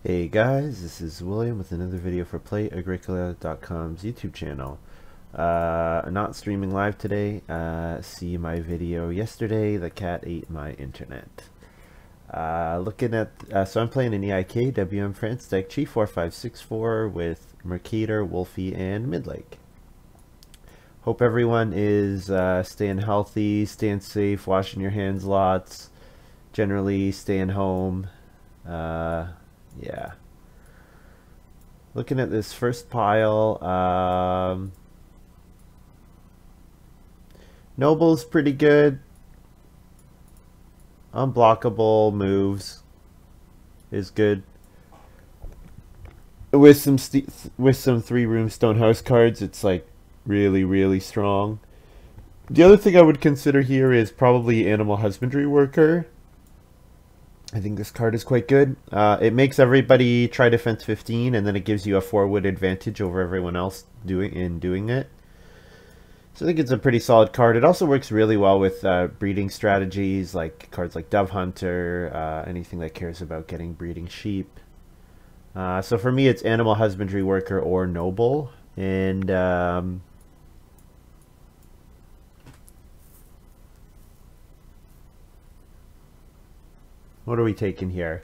Hey guys, this is William with another video for Play-agricola.com's YouTube channel. Not streaming live today. See my video yesterday, the cat ate my internet. Looking at, so I'm playing an EIK WM France deck Chief 4564 with Mercator, Wolfie, and Midlake. Hope everyone is staying healthy, staying safe, washing your hands lots, generally staying home. Yeah. Looking at this first pile, Noble's pretty good. Unblockable moves is good. With some 3-room Stonehouse cards, it's like really strong. The other thing I would consider here is probably Animal Husbandry Worker. I think this card is quite good. It makes everybody try defense 15, and then it gives you a 4-wood advantage over everyone else doing it. So I think it's a pretty solid card. It also works really well with breeding strategies, like cards like Dove Hunter, anything that cares about getting breeding sheep. So for me, it's Animal Husbandry Worker or Noble, and what are we taking here?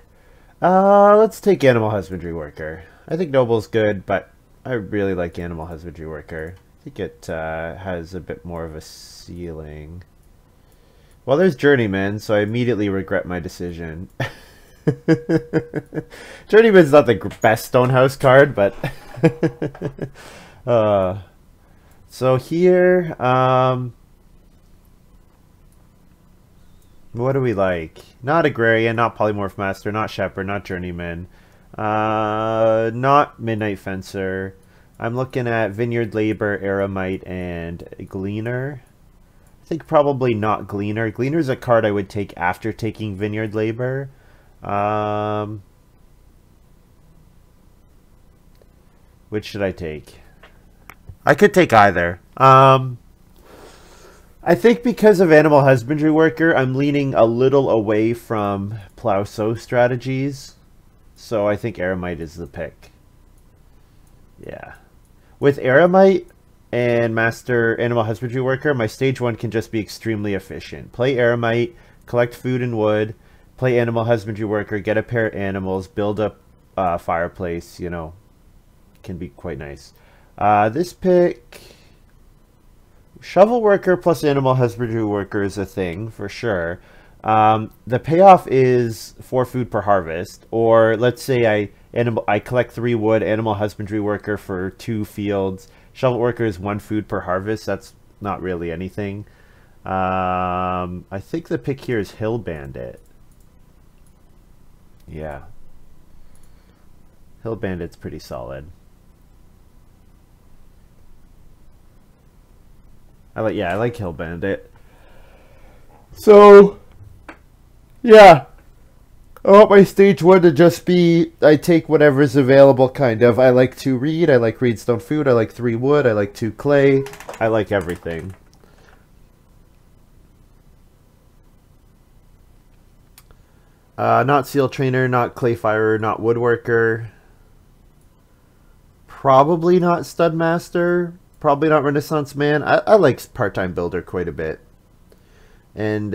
Let's take Animal Husbandry Worker. I think Noble's good, but I really like Animal Husbandry Worker. I think it has a bit more of a ceiling. Well, there's Journeyman, so I immediately regret my decision. Journeyman's not the best Stonehouse card, but... so here... what do we like? Not Agrarian, not Polymorph Master, not Shepherd, not Journeyman, not Midnight Fencer. I'm looking at Vineyard Labor, Eremite, and Gleaner. I think probably not Gleaner. Gleaner's a card I would take after taking Vineyard Labor. Which should I take? I could take either. I think because of Animal Husbandry Worker, I'm leaning a little away from plow-sow strategies. So I think Eremite is the pick. Yeah. With Eremite and Master Animal Husbandry Worker, my stage 1 can just be extremely efficient. Play Eremite, collect food and wood, play Animal Husbandry Worker, get a pair of animals, build up fireplace, you know. Can be quite nice. This pick... Shovel Worker plus Animal Husbandry Worker is a thing, for sure. The payoff is 4 food per harvest. Or let's say I collect 3 wood, Animal Husbandry Worker for 2 fields. Shovel Worker is 1 food per harvest. That's not really anything. I think the pick here is Hill Bandit. Yeah. Hill Bandit's pretty solid. I like Hill Bandit. So, yeah. I want my stage 1 to just be, I take whatever's available, kind of. I like 2 reed, I like reedstone food, I like 3 wood, I like 2 clay. I like everything. Not Seal Trainer, not Clay Firer, not Woodworker. Probably not Stud Master. Probably not Renaissance Man. I like Part-Time Builder quite a bit. And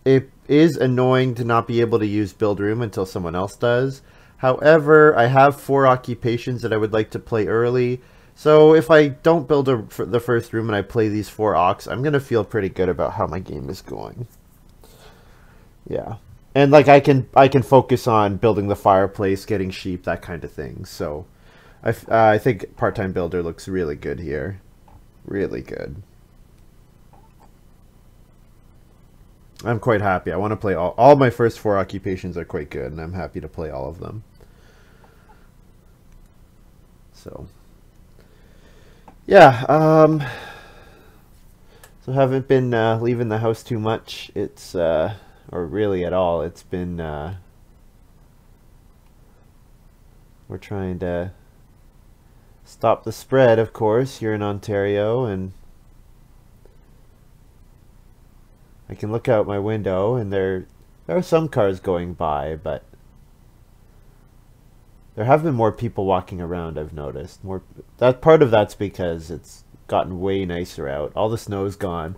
it is annoying to not be able to use Build Room until someone else does. However, I have 4 occupations that I would like to play early. So if I don't build the first room and I play these 4 ox, I'm going to feel pretty good about how my game is going. Yeah. And like I can focus on building the fireplace, getting sheep, that kind of thing. So I think Part-Time Builder looks really good here. Really good. I'm quite happy. I want to play all my first 4 occupations are quite good, and I'm happy to play all of them. So, yeah. So haven't been leaving the house too much. It's or really at all. It's been we're trying to stop the spread, of course, here in Ontario, and I can look out my window and there are some cars going by, but There have been more people walking around, I've noticed. Part of that's because it's gotten way nicer out. All the snow's gone.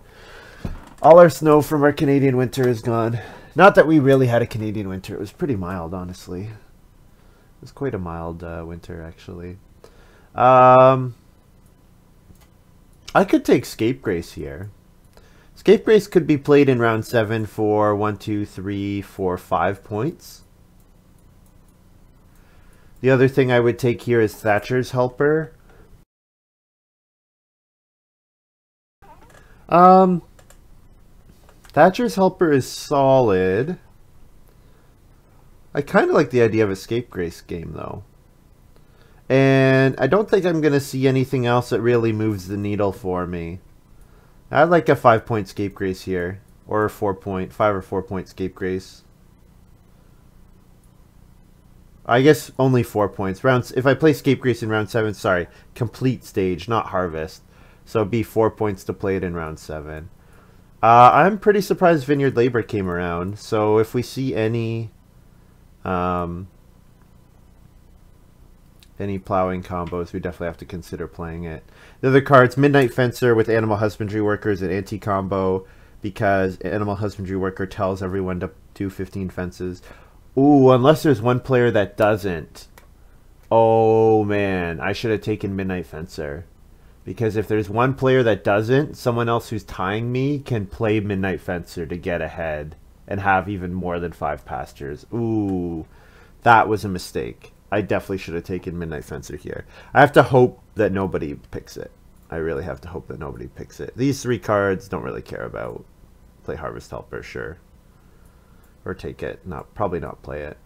All our snow from our Canadian winter is gone. Not that we really had a Canadian winter. It was pretty mild, honestly. It was quite a mild winter, actually. I could take Scapegrace here. Scapegrace could be played in round 7 for 1, 2, 3, 4, 5 points. The other thing I would take here is Thatcher's Helper. Thatcher's Helper is solid. I kind of like the idea of a Scapegrace game, though. And I don't think I'm going to see anything else that really moves the needle for me. I'd like a 5-point Scapegrace here. Or a 5 or 4-point Scapegrace. I guess only 4 points. If I play Scapegrace in round 7, sorry, complete stage, not harvest. So it'd be 4 points to play it in round 7. I'm pretty surprised Vineyard Labor came around. So if we see any plowing combos, we definitely have to consider playing it. The other cards, Midnight Fencer with Animal Husbandry Worker is an anti-combo because Animal Husbandry Worker tells everyone to do 15 fences. Ooh, unless there's one player that doesn't. Oh, man. I should have taken Midnight Fencer. Because if there's one player that doesn't, someone else who's tying me can play Midnight Fencer to get ahead and have even more than 5 pastures. Ooh, that was a mistake. I definitely should have taken Midnight Fencer here. I have to hope that nobody picks it. I really have to hope that nobody picks it. These 3 cards don't really care about. Play Harvest Helper, sure. Or take it. Probably not play it.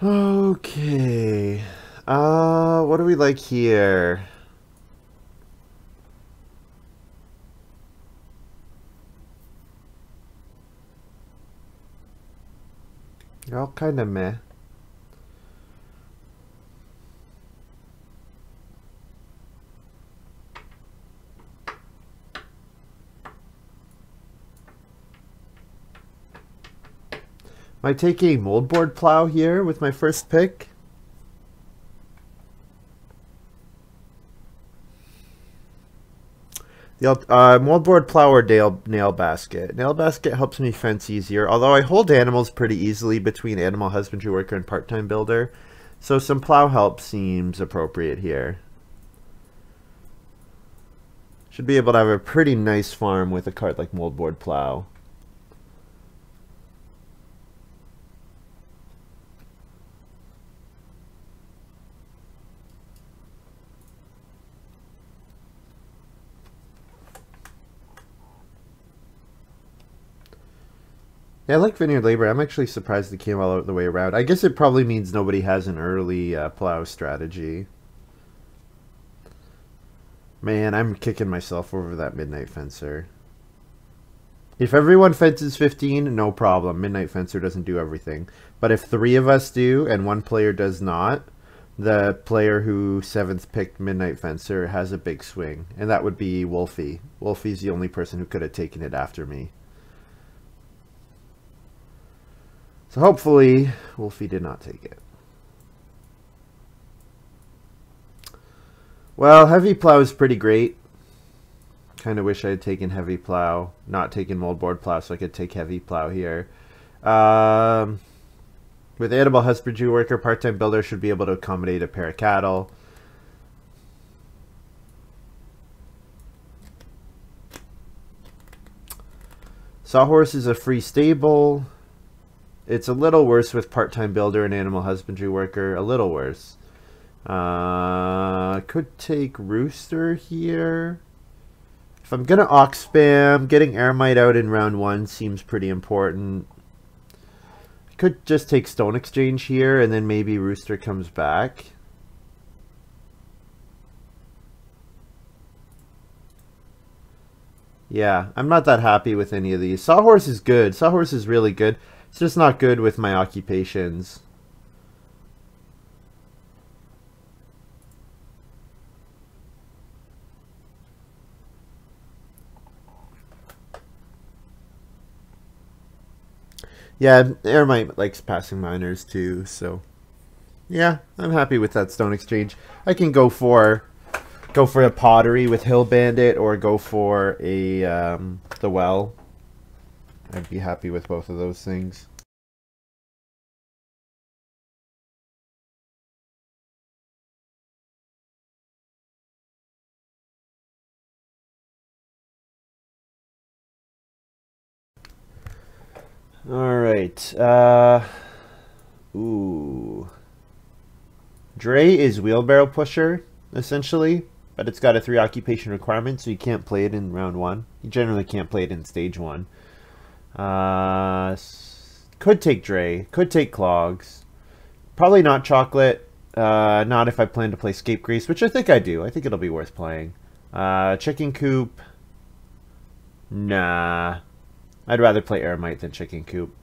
Okay. What do we like here? They're all kind of meh. Am I taking moldboard plow here with my first pick? The moldboard plow or nail basket. Nail basket helps me fence easier, although I hold animals pretty easily between Animal Husbandry Worker and Part-Time Builder, so some plow help seems appropriate here. Should be able to have a pretty nice farm with a card like moldboard plow. Yeah, I like Vineyard Labor. I'm actually surprised it came all the way around. I guess it probably means nobody has an early plow strategy. Man, I'm kicking myself over that Midnight Fencer. If everyone fences 15, no problem. Midnight Fencer doesn't do everything. But if 3 of us do and 1 player does not, the player who 7th picked Midnight Fencer has a big swing. And that would be Wolfie. Wolfie's the only person who could have taken it after me. So hopefully, Wolfie did not take it. Well, Heavy Plow is pretty great. Kind of wish I had taken Heavy Plow, not taken Moldboard Plow, so I could take Heavy Plow here. With Animal Husbandry Worker, Part-Time Builder should be able to accommodate a pair of cattle. Sawhorse is a free stable. It's a little worse with Part-Time Builder and Animal Husbandry Worker. A little worse. Could take Rooster here. If I'm going to Ox Spam, getting Eremite out in round 1 seems pretty important. I could just take Stone Exchange here, and then maybe Rooster comes back. Yeah, I'm not that happy with any of these. Sawhorse is good. Sawhorse is really good. It's just not good with my occupations. Yeah, Eremite likes passing miners too, so yeah, I'm happy with that stone exchange. I can go for a pottery with Hill Bandit or go for a the well. I'd be happy with both of those things. All right. Ooh. Dre is wheelbarrow pusher, essentially, but it's got a 3 occupation requirement, so you can't play it in round 1. You generally can't play it in stage 1. Could take Dre, could take Clogs. Probably not Chocolate, not if I plan to play Scapegrace, which I think I do. I think it'll be worth playing. Chicken Coop, nah. I'd rather play Eremite than Chicken Coop.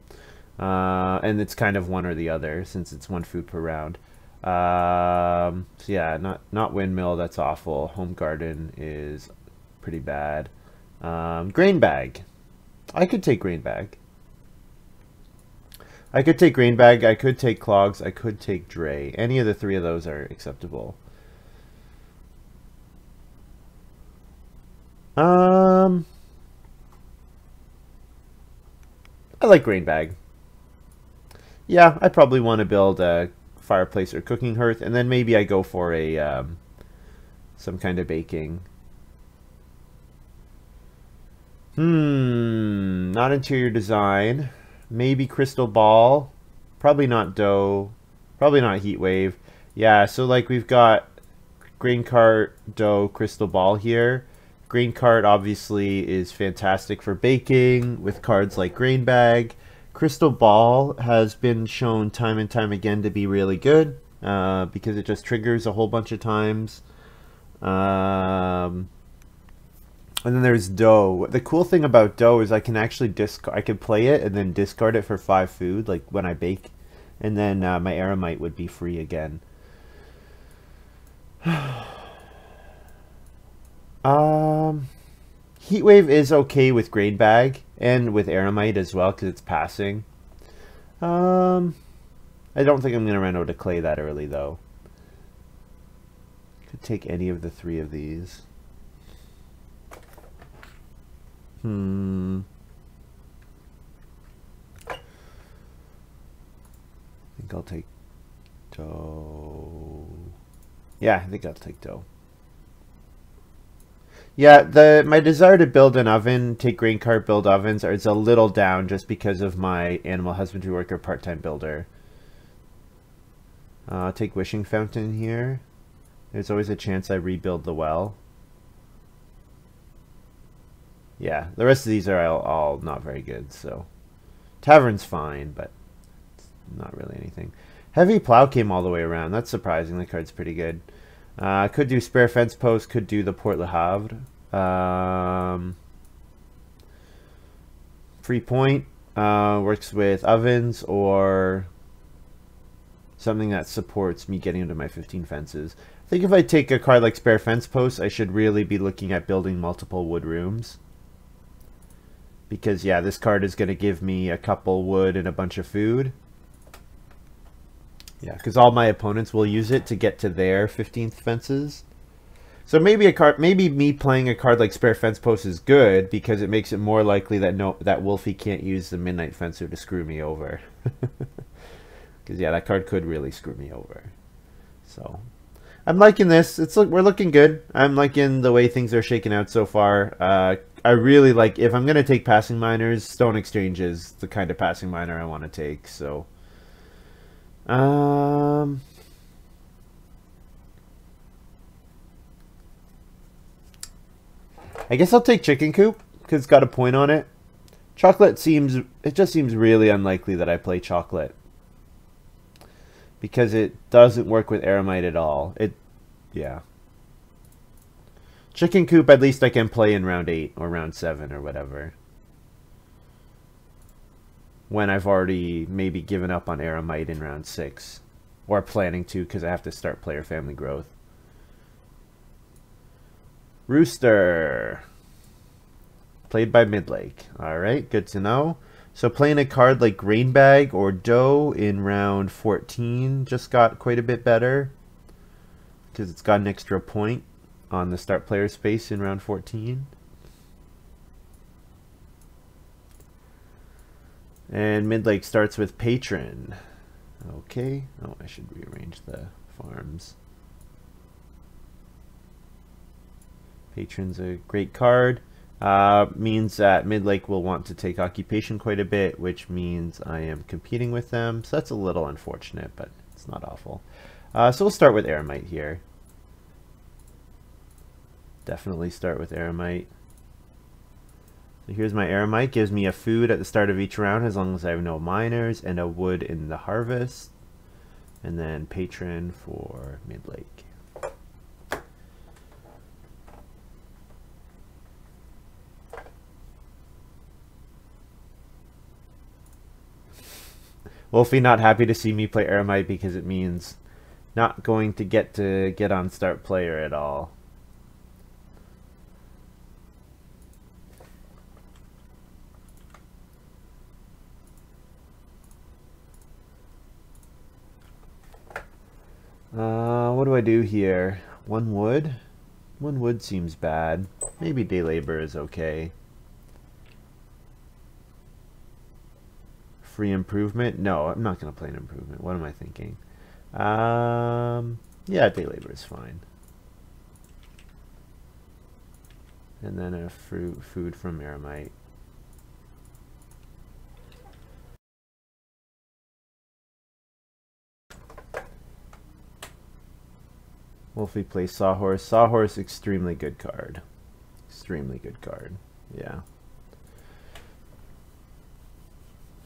And it's kind of one or the other, since it's 1 food per round. So yeah, not Windmill, that's awful. Home Garden is pretty bad. Grain Bag. I could take Grain Bag. I could take Grain Bag, I could take Clogs, I could take Dre. Any of the 3 of those are acceptable. I like Grain Bag. Yeah, I probably want to build a fireplace or cooking hearth, and then maybe I go for a some kind of baking. Not interior design. Maybe Crystal Ball. Probably not Dough. Probably not Heat Wave. Yeah, so like we've got Grain Cart, Dough, Crystal Ball here. Grain Cart obviously is fantastic for baking with cards like Grain Bag. Crystal Ball has been shown time and time again to be really good because it just triggers a whole bunch of times. And then there's Dough. The cool thing about Dough is I can actually I can play it and then discard it for 5 food, like when I bake, and then my Eremite would be free again. Heatwave is okay with Grain Bag and with Eremite as well because it's passing. I don't think I'm going to run out of clay that early though. Could take any of the 3 of these. I think I'll take Dough. Yeah, I think I'll take Dough. Yeah, my desire to build an oven, take Grain Cart, build ovens, is a little down just because of my animal husbandry worker part-time builder. I'll take Wishing Fountain here. There's always a chance I rebuild the well. Yeah, the rest of these are all not very good, so. Tavern's fine, but it's not really anything. Heavy Plow came all the way around. That's surprising. The card's pretty good. Could do Spare Fence Post, could do the Port Le Havre. Free Point works with ovens or something that supports me getting into my 15 fences. I think if I take a card like Spare Fence Post, I should really be looking at building multiple wood rooms. Because, yeah, this card is going to give me a couple wood and a bunch of food. Yeah, because all my opponents will use it to get to their 15th fences. So maybe me playing a card like Spare Fence Post is good because it makes it more likely that Wolfie can't use the Midnight Fencer to screw me over. Because yeah, that card could really screw me over. So I'm liking this. We're looking good. I'm liking the way things are shaking out so far. I really like, if I'm gonna take passing miners, Stone Exchange is the kind of passing miner I want to take. So I guess I'll take Chicken Coop because it's got a point on it. Chocolate just seems really unlikely that I play Chocolate because it doesn't work with Eremite at all. Yeah. Chicken Coop, at least I can play in round 8 or round 7 or whatever. When I've already maybe given up on Eremite in round 6. Or planning to because I have to start player family growth. Rooster. Played by Midlake. Alright, good to know. So playing a card like Grain Bag or Dough in round 14 just got quite a bit better because it's got an extra point on the start player space in round 14. And midlake starts with Patron. Okay. Oh, I should rearrange the farms. Patron's a great card. Means that midlake will want to take occupation quite a bit, which means I am competing with them. So that's a little unfortunate, but it's not awful. So we'll start with Eremite here. Definitely start with Eremite. So here's my Eremite. Gives me a food at the start of each round as long as I have no miners, and a wood in the harvest. And then Patron for midlake. Wolfie not happy to see me play Eremite because it means not going to get on start player at all. What do I do here? One wood? One wood seems bad. Maybe day labor is okay. Free improvement? No, I'm not going to play an improvement. What am I thinking? Yeah, day labor is fine. And then a food from Eremite. Wolfie plays Sawhorse. Sawhorse, extremely good card. Extremely good card. Yeah.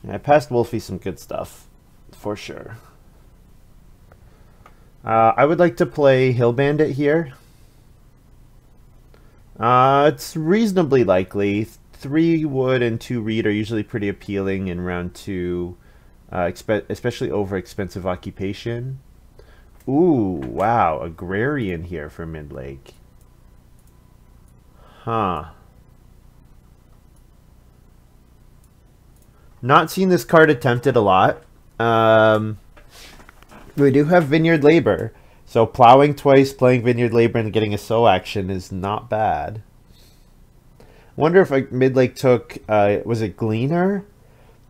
I passed Wolfie some good stuff, for sure. I would like to play Hill Bandit here. It's reasonably likely. 3 wood and 2 reed are usually pretty appealing in round 2, especially over expensive occupation. Ooh, wow, Agrarian here for midlake. Huh. Not seen this card attempted a lot. We do have Vineyard Labor. So plowing twice, playing Vineyard Labor, and getting a sow action is not bad. Wonder if midlake took, was it Gleaner?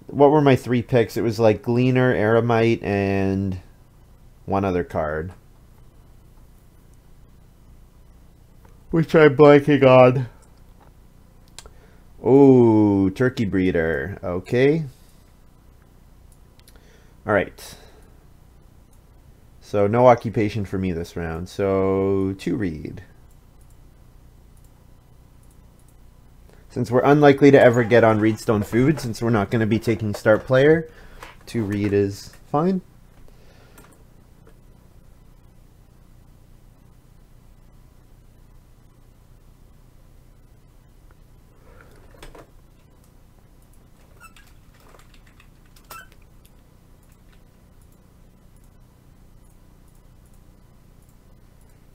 What were my 3 picks? It was like Gleaner, Eremite, and one other card. Which I'm blanking on. Oh, Turkey Breeder. Okay. Alright. So no occupation for me this round. So 2 reed. Since we're unlikely to ever get on Reedstone Food, since we're not going to be taking start player, 2 reed is fine.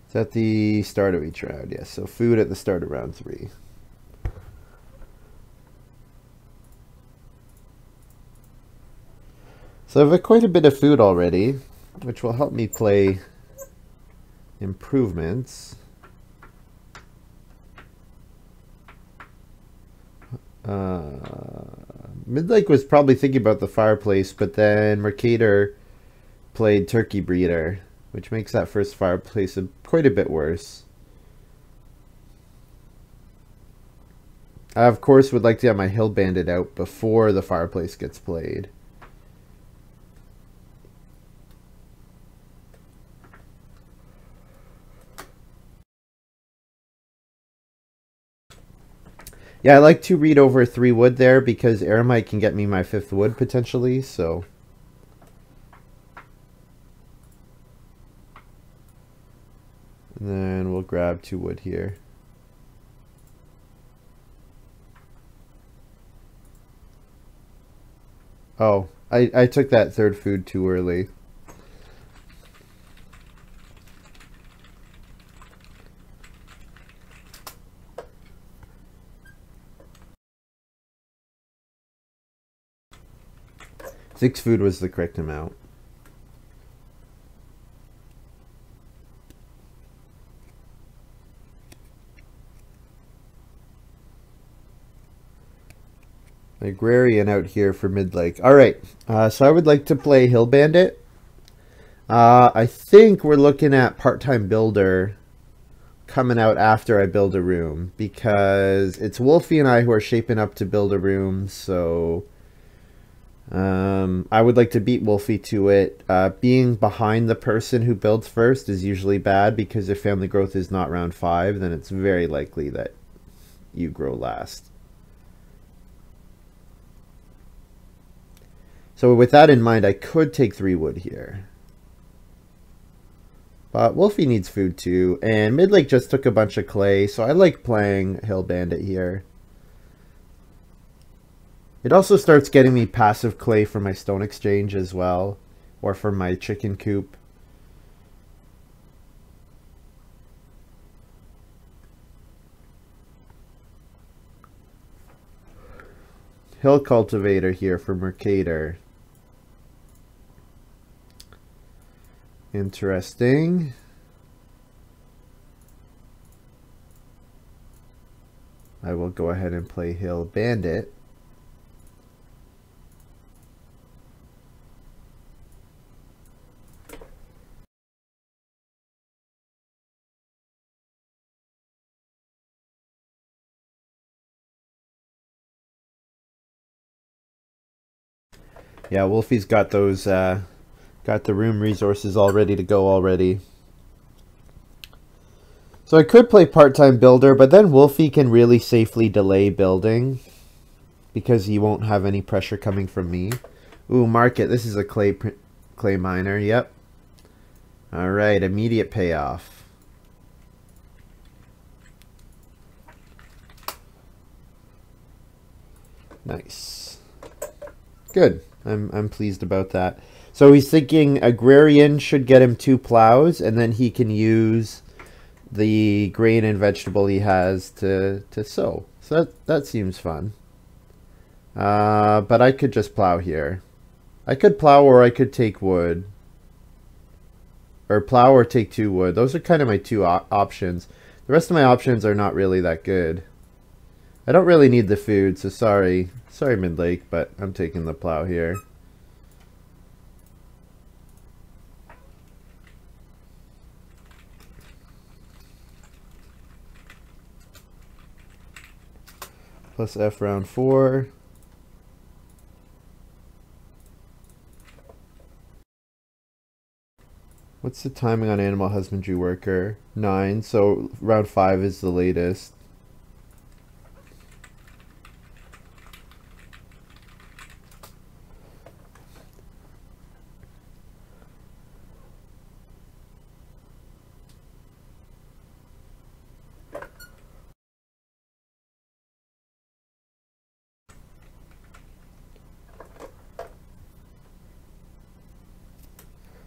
It's at the start of each round, yes. So food at the start of round 3. So I have quite a bit of food already, which will help me play improvements. Midlake was probably thinking about the fireplace, but then Mercator played Turkey Breeder, which makes that first fireplace quite a bit worse. I, of course, would like to have my Hill Bandit out before the fireplace gets played. Yeah, I like to read over 3 wood there because Eremite can get me my 5th wood potentially, so... And then we'll grab 2 wood here. Oh, I took that 3rd food too early. 6 food was the correct amount. Agrarian out here for Midlake. Alright, so I would like to play Hill Bandit. I think we're looking at part-time builder coming out after I build a room, because it's Wolfie and I who are shaping up to build a room, so I would like to beat Wolfie to it. Being behind the person who builds first is usually bad, because if family growth is not round 5, then it's very likely that you grow last. So with that in mind, I could take 3 wood here. But Wolfie needs food too, and Midlake just took a bunch of clay, so I like playing Hill Bandit here. It also starts getting me passive clay for my stone exchange as well, or for my chicken coop. Hill cultivator here for mercator. Interesting. I will go ahead and play Hill Bandit. Yeah, Wolfie's got those got the room resources all ready to go already. So I could play part-time builder, but then Wolfie can really safely delay building because he won't have any pressure coming from me. Ooh, market. This is a clay miner. Yep. All right, immediate payoff. Nice. Good. I'm pleased about that. So he's thinking agrarian should get him 2 plows, and then he can use the grain and vegetable he has to sow. So that seems fun. But I could just plow here. I could plow, or I could take wood. Or plow or take 2 wood. Those are kind of my 2 options. The rest of my options are not really that good. I don't really need the food, so sorry. Sorry, Midlake, but I'm taking the plow here. Plus F round 4. What's the timing on animal husbandry worker? 9, so round 5 is the latest.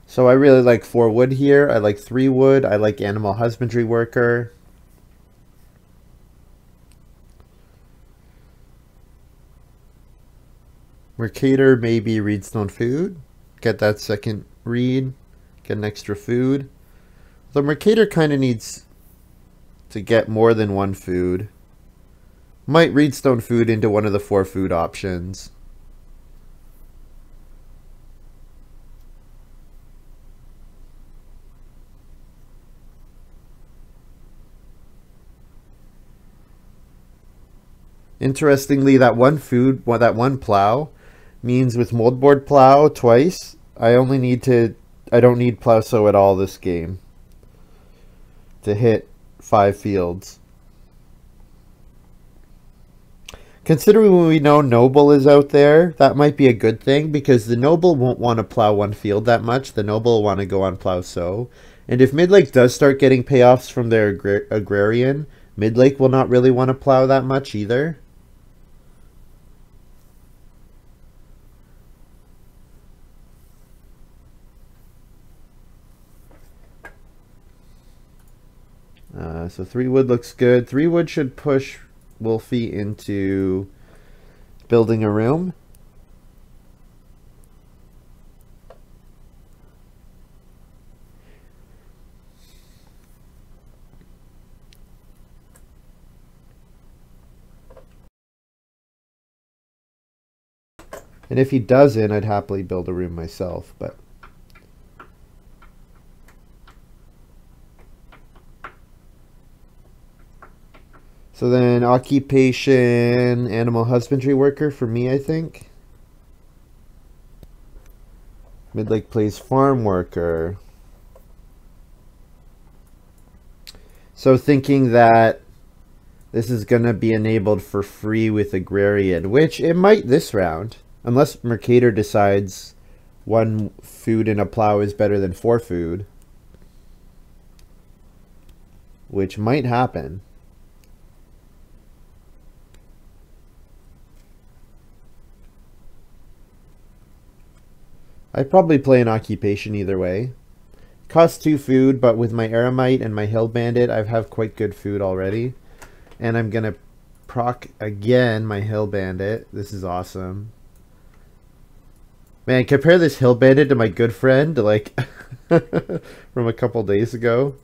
So I really like 4 wood here. I like 3 wood. I like animal husbandry worker. Mercator, maybe reedstone food. Get that second reed. Get an extra food. The mercator kind of needs to get more than 1 food. Might reedstone food into one of the 4 food options. Interestingly, that 1 food, well, that 1 plow means with moldboard plow twice, I don't need plow sow at all this game to hit 5 fields. Considering when we know Noble is out there, that might be a good thing, because the Noble won't want to plow 1 field that much. The Noble will want to go on plow sow. And if Midlake does start getting payoffs from their agrarian, Midlake will not really want to plow that much either. So 3 wood looks good. 3 wood should push Wolfie into building a room. And if he doesn't, I'd happily build a room myself, but... So then occupation, animal husbandry worker for me, I think. Midlake plays farm worker. So thinking that this is going to be enabled for free with agrarian, which it might this round. Unless Mercator decides 1 food in a plow is better than 4 food. Which might happen. I'd probably play an occupation either way. Costs 2 food, but with my Eremite and my Hill Bandit, I have quite good food already. And I'm going to proc again my Hill Bandit. This is awesome. Man, compare this Hill Bandit to my good friend, like, from a couple days ago.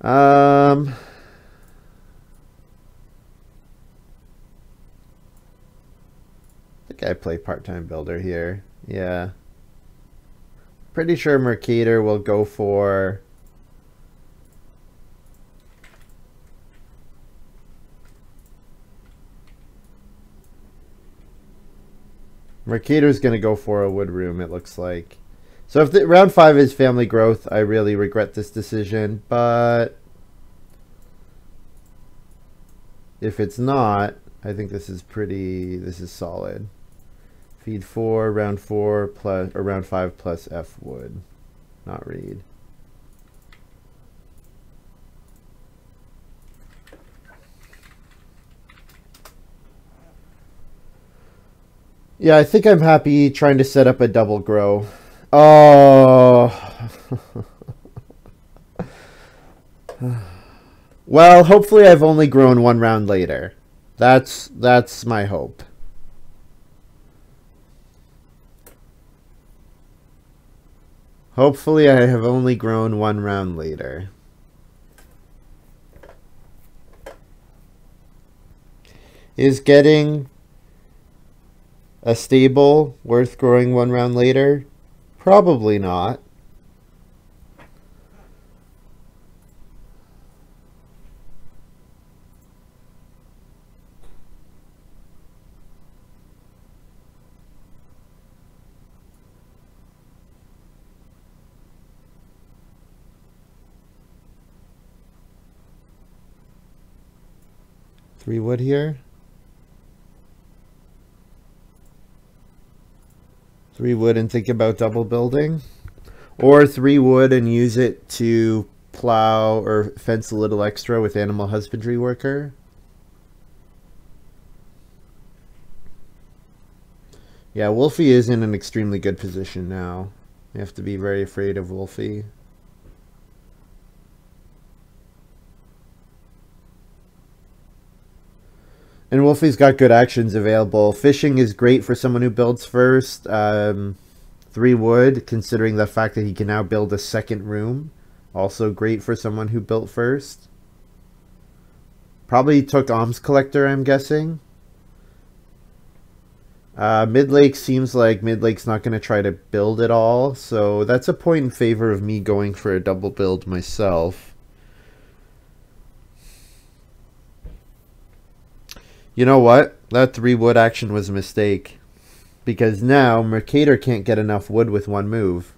I think I play part-time builder here. Yeah. Pretty sure Mercator will go for... Mercator's going to go for a wood room, it looks like. So if round 5 is family growth, I really regret this decision. But if it's not, I think this is solid. Feed 4, round 4 plus, or round 5 plus F wood. Not read. Yeah, I think I'm happy trying to set up a double grow. Oh. Well, hopefully I've only grown 1 round later. That's my hope. Hopefully I have only grown 1 round later. Is getting a stable worth growing 1 round later? Probably not. Three wood here. 3 wood and think about double building, or 3 wood and use it to plow or fence a little extra with animal husbandry worker. Yeah, Wolfie is in an extremely good position now. You have to be very afraid of Wolfie. And Wolfie's got good actions available. Fishing is great for someone who builds first. 3 wood, considering the fact that he can now build a second room. Also great for someone who built first. Probably took alms collector, I'm guessing. Midlake seems like Midlake's not going to try to build at all. So that's a point in favor of me going for a double build myself. You know what? That 3 wood action was a mistake. Because now Mercator can't get enough wood with 1 move.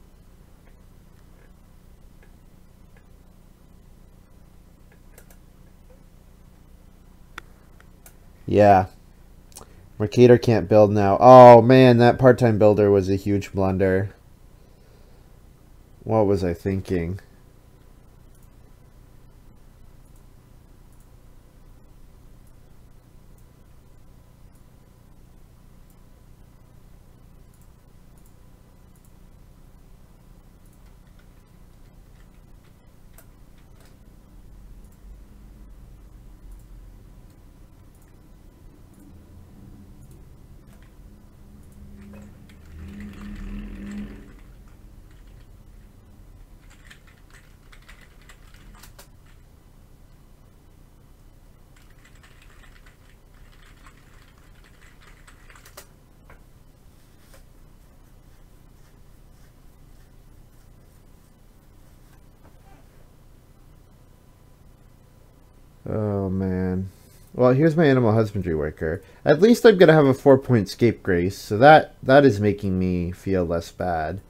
Yeah. Mercator can't build now. Oh man, that part-time builder was a huge blunder. What was I thinking? Oh, man. Well, here's my animal husbandry worker. At least I'm going to have a 4-point Scapegrace, so that is making me feel less bad.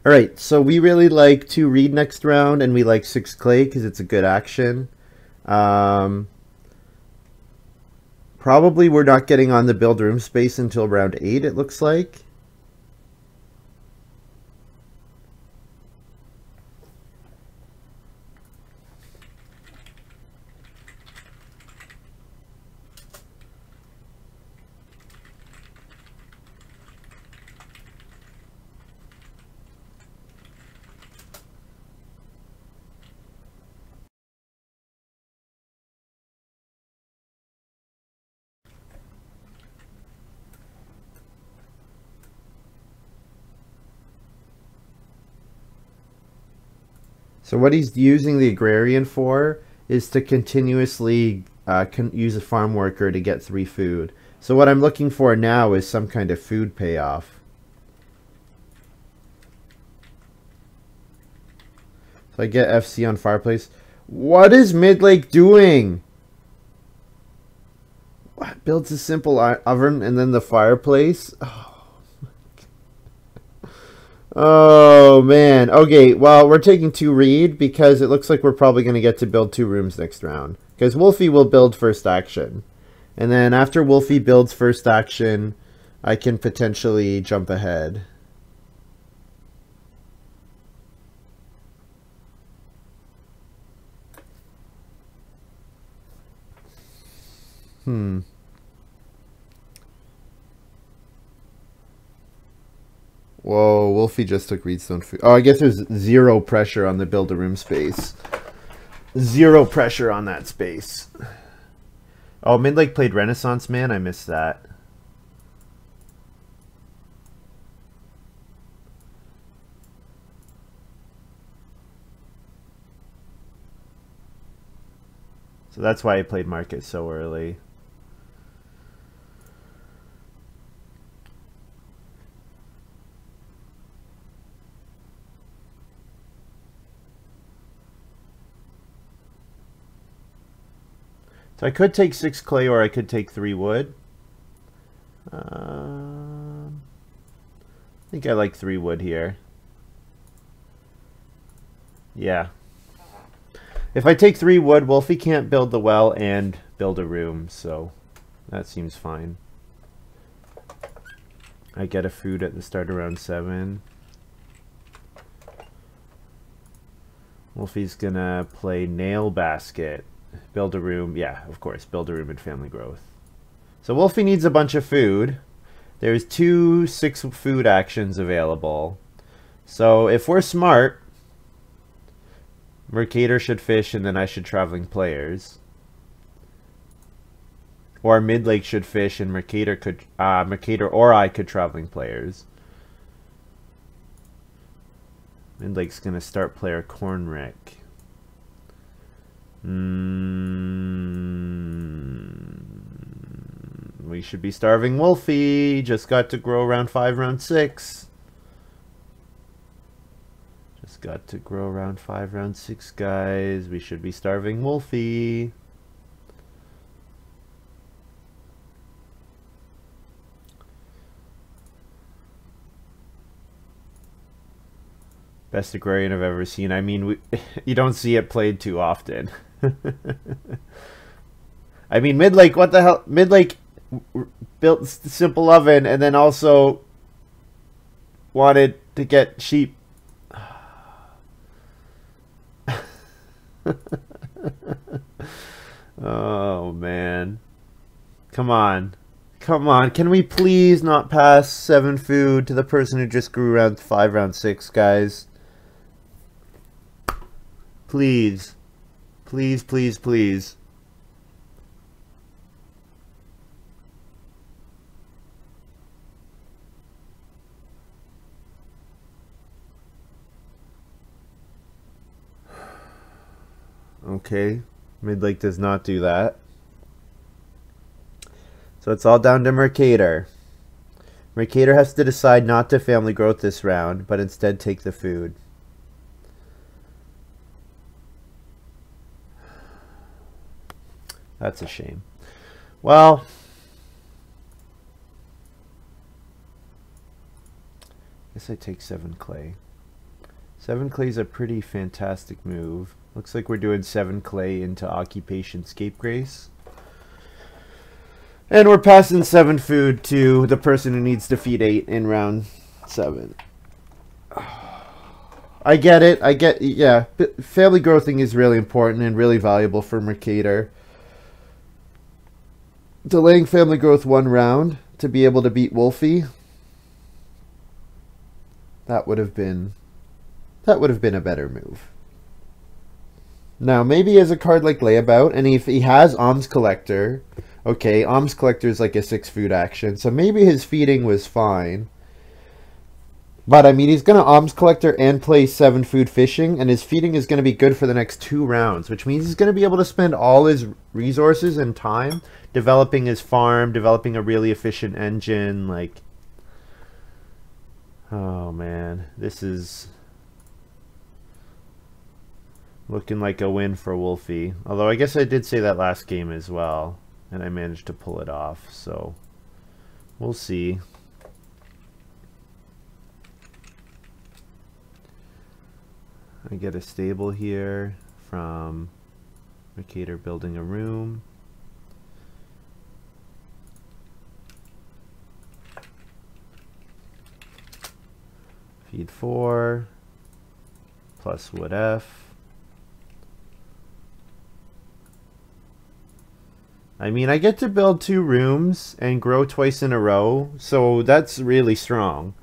All right, so we really like 2 reed next round, and we like 6 clay because it's a good action. Probably we're not getting on the build room space until round 8, it looks like. So what he's using the agrarian for is to continuously use a farm worker to get 3 food. So what I'm looking for now is some kind of food payoff. So I get FC on fireplace. What is Midlake doing? What? Builds a simple oven and then the fireplace? Oh, man. Okay, well, we're taking 2 reed because it looks like we're probably going to get to build 2 rooms next round. Because Wolfie will build first action. And then after Wolfie builds first action, I can potentially jump ahead. Whoa, Wolfie just took Reedstone food. Oh, I guess there's 0 pressure on the build-a-room space. 0 pressure on that space. Oh, Midlake played Renaissance Man? I missed that. So that's why I played Market so early. So I could take 6 clay or I could take 3 wood. I think I like 3 wood here. Yeah. If I take 3 wood, Wolfie can't build the well and build a room, so that seems fine. I get a food at the start around 7. Wolfie's gonna play Nail Basket. Build a room, yeah, of course, build a room and family growth. So Wolfie needs a bunch of food. There's 2 6 food actions available. So if we're smart, Mercator should fish and then I should traveling players. Or Midlake should fish and Mercator or I could traveling players. Midlake's gonna start player Cornrick. We should be starving Wolfie. Just got to grow around 5, round 6. Just got to grow around 5, round 6, guys. We should be starving Wolfie. Best agrarian I've ever seen. I mean, you don't see it played too often. I mean, Midlake, what the hell? Midlake built the simple oven and then also wanted to get sheep. Oh, man. Come on. Come on. Can we please not pass 7 food to the person who just grew round 5, round 6, guys? Please. Please, please, please. Okay. Midlake does not do that. So it's all down to mercator. Mercator has to decide not to family growth this round, but instead take the food. That's a shame. Well, I guess I take 7 clay. 7 clay is a pretty fantastic move. Looks like we're doing 7 clay into occupation Scapegrace. And we're passing 7 food to the person who needs to feed 8 in round 7. I get it. Yeah. Family growthing is really important and really valuable for mercator. Delaying family growth 1 round to be able to beat Wolfie. That would have been a better move. Now, maybe as a card like Layabout, and if he has Alms Collector, okay, Alms Collector is like a 6 food action, so maybe his feeding was fine. But, I mean, he's going to Alms Collector and play 7 food fishing, and his feeding is going to be good for the next 2 rounds, which means he's going to be able to spend all his resources and time developing his farm, developing a really efficient engine, like... Oh, man, this is... looking like a win for Wolfie. Although I guess I did say that last game as well, and I managed to pull it off, so we'll see. I get a stable here from mercator building a room. Feed 4 plus wood F. I mean, I get to build 2 rooms and grow twice in a row, so that's really strong.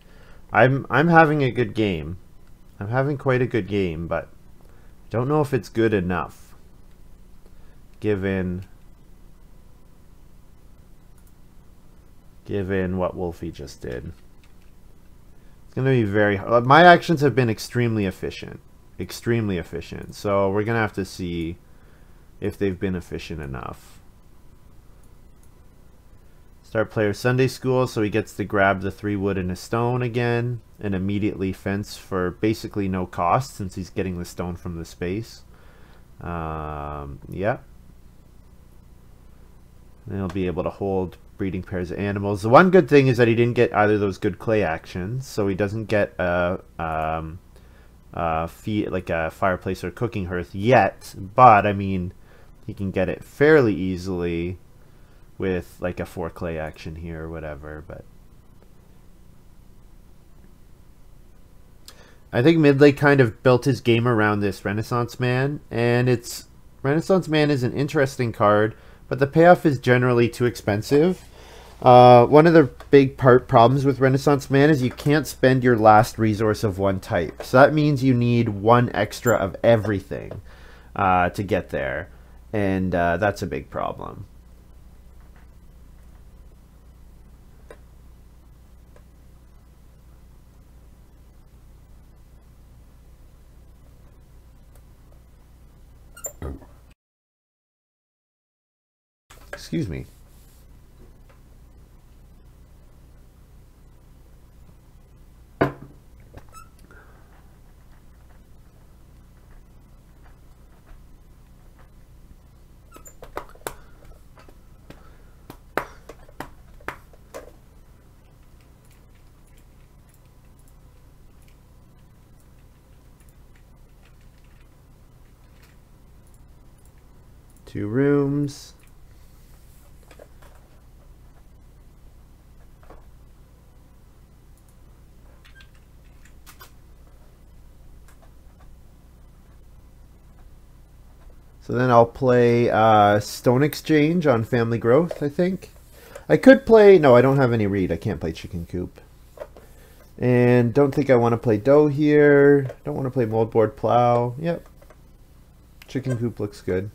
I'm having a good game. I'm having quite a good game, but don't know if it's good enough given what Wolfie just did. It's going to be very hard. My actions have been extremely efficient. Extremely efficient. So we're going to have to see if they've been efficient enough. Start player Sunday school, so he gets to grab the 3 wood and a stone again and immediately fence for basically no cost since he's getting the stone from the space. Yeah. And he'll be able to hold breeding pairs of animals. The one good thing is that he didn't get either of those good clay actions, so he doesn't get a like a fireplace or cooking hearth yet, but I mean he can get it fairly easily with like a 4 clay action here or whatever. But I think Midlake kind of built his game around this Renaissance Man, and Renaissance Man is an interesting card, but the payoff is generally too expensive. One of the big problems with Renaissance Man is you can't spend your last resource of one type. So that means you need 1 extra of everything to get there, and that's a big problem. Excuse me. Two rooms. So then I'll play Stone Exchange on Family Growth, I think. I could play... No, I don't have any read. I can't play Chicken Coop. And don't think I want to play Dough here. Don't want to play Moldboard Plow. Yep. Chicken Coop looks good.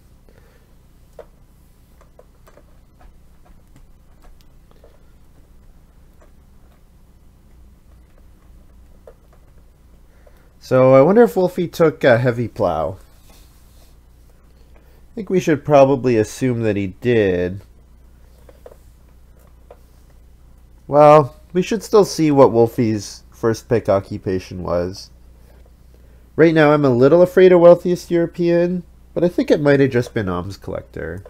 So I wonder if Wolfie took a Heavy Plow. I think we should probably assume that he did. Well, we should still see what Wolfie's first pick occupation was. Right now I'm a little afraid of Wealthiest European, but I think it might have just been Alms Collector.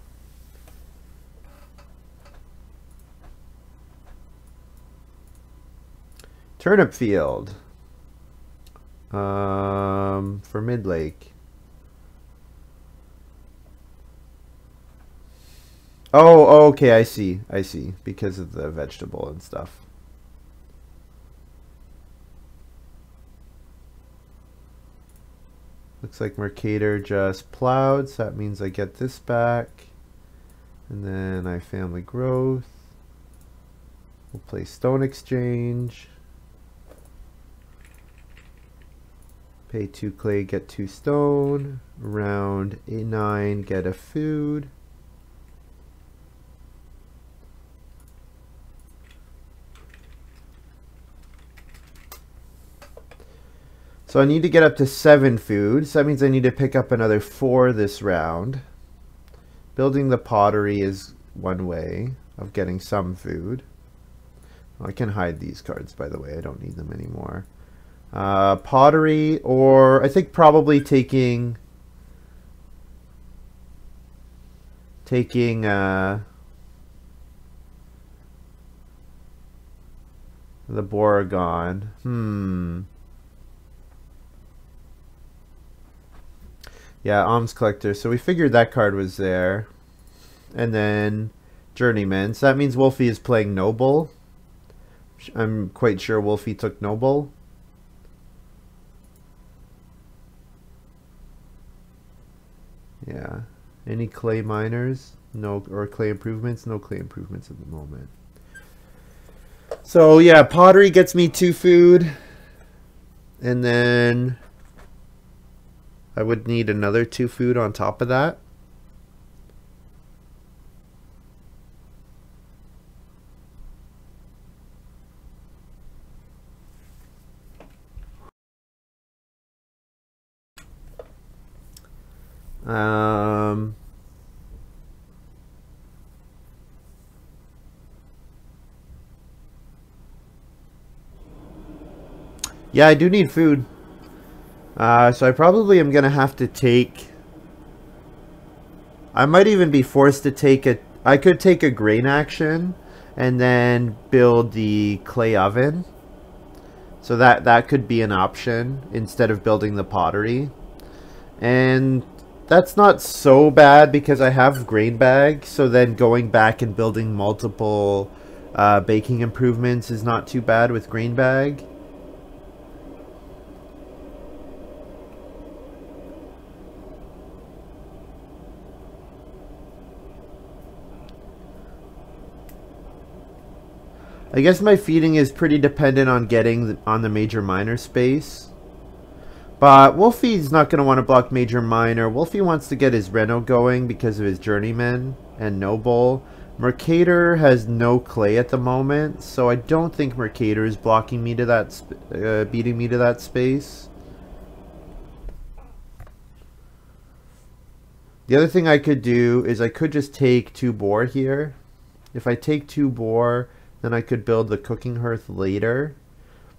Turnip Field. For Midlake. Oh, okay, I see. Because of the vegetable and stuff. Looks like Mercator just plowed, so that means I get this back. And then I Family Growth. We'll play Stone Exchange. Pay 2 clay, get 2 stone. Round 9, get a food. So I need to get up to 7 food. So that means I need to pick up another 4 this round. Building the pottery is one way of getting some food. Oh, I can hide these cards, by the way. I don't need them anymore. Pottery, or I think probably taking the Boragon. Yeah, Alms Collector. So we figured that card was there. And then Journeyman. So that means Wolfie is playing Noble. I'm quite sure Wolfie took Noble. Yeah. Any clay miners? No. Or clay improvements? No clay improvements at the moment. So yeah, pottery gets me 2 food. And then I would need another 2 food on top of that. Yeah, I do need food. So I probably am going to have to take... I might even be forced to take a... I could take a grain action and then build the clay oven. So that could be an option instead of building the pottery. And that's not so bad because I have grain bag. So then going back and building multiple baking improvements is not too bad with grain bag. I guess my feeding is pretty dependent on getting on the major minor space. But Wolfie's not going to want to block major minor. Wolfie wants to get his Reno going because of his Journeyman and Noble. Mercator has no clay at the moment, so I don't think Mercator is blocking me to that, beating me to that space. The other thing I could do is I could just take 2 boar here. If I take 2 boar, then I could build the cooking hearth later.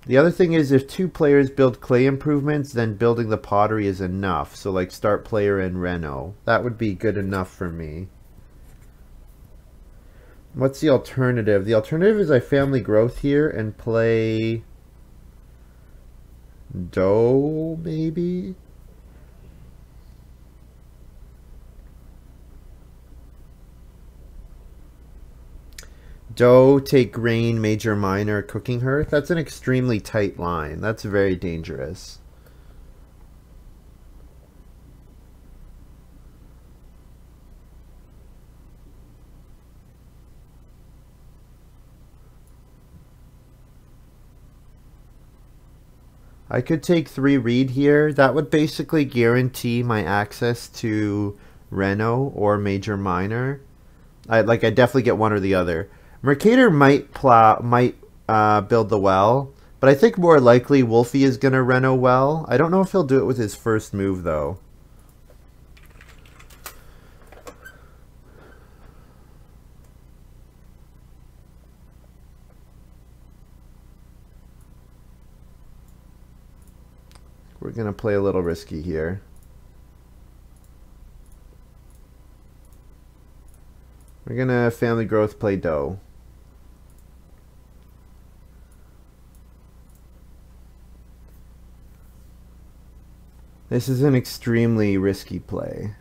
The other thing is if 2 players build clay improvements, then building the pottery is enough. So like start player and Reno. That would be good enough for me. What's the alternative? The alternative is I Family Growth here and play Dough, maybe? Dough, take grain, major, minor, cooking hearth. That's an extremely tight line. That's very dangerous. I could take 3 reed here. That would basically guarantee my access to Reno or Major Minor. I definitely get one or the other. Mercator might build the well, but I think more likely Wolfie is gonna Reno well. I don't know if he'll do it with his first move though. We're going to play a little risky here. We're going to family growth play dough. This is an extremely risky play.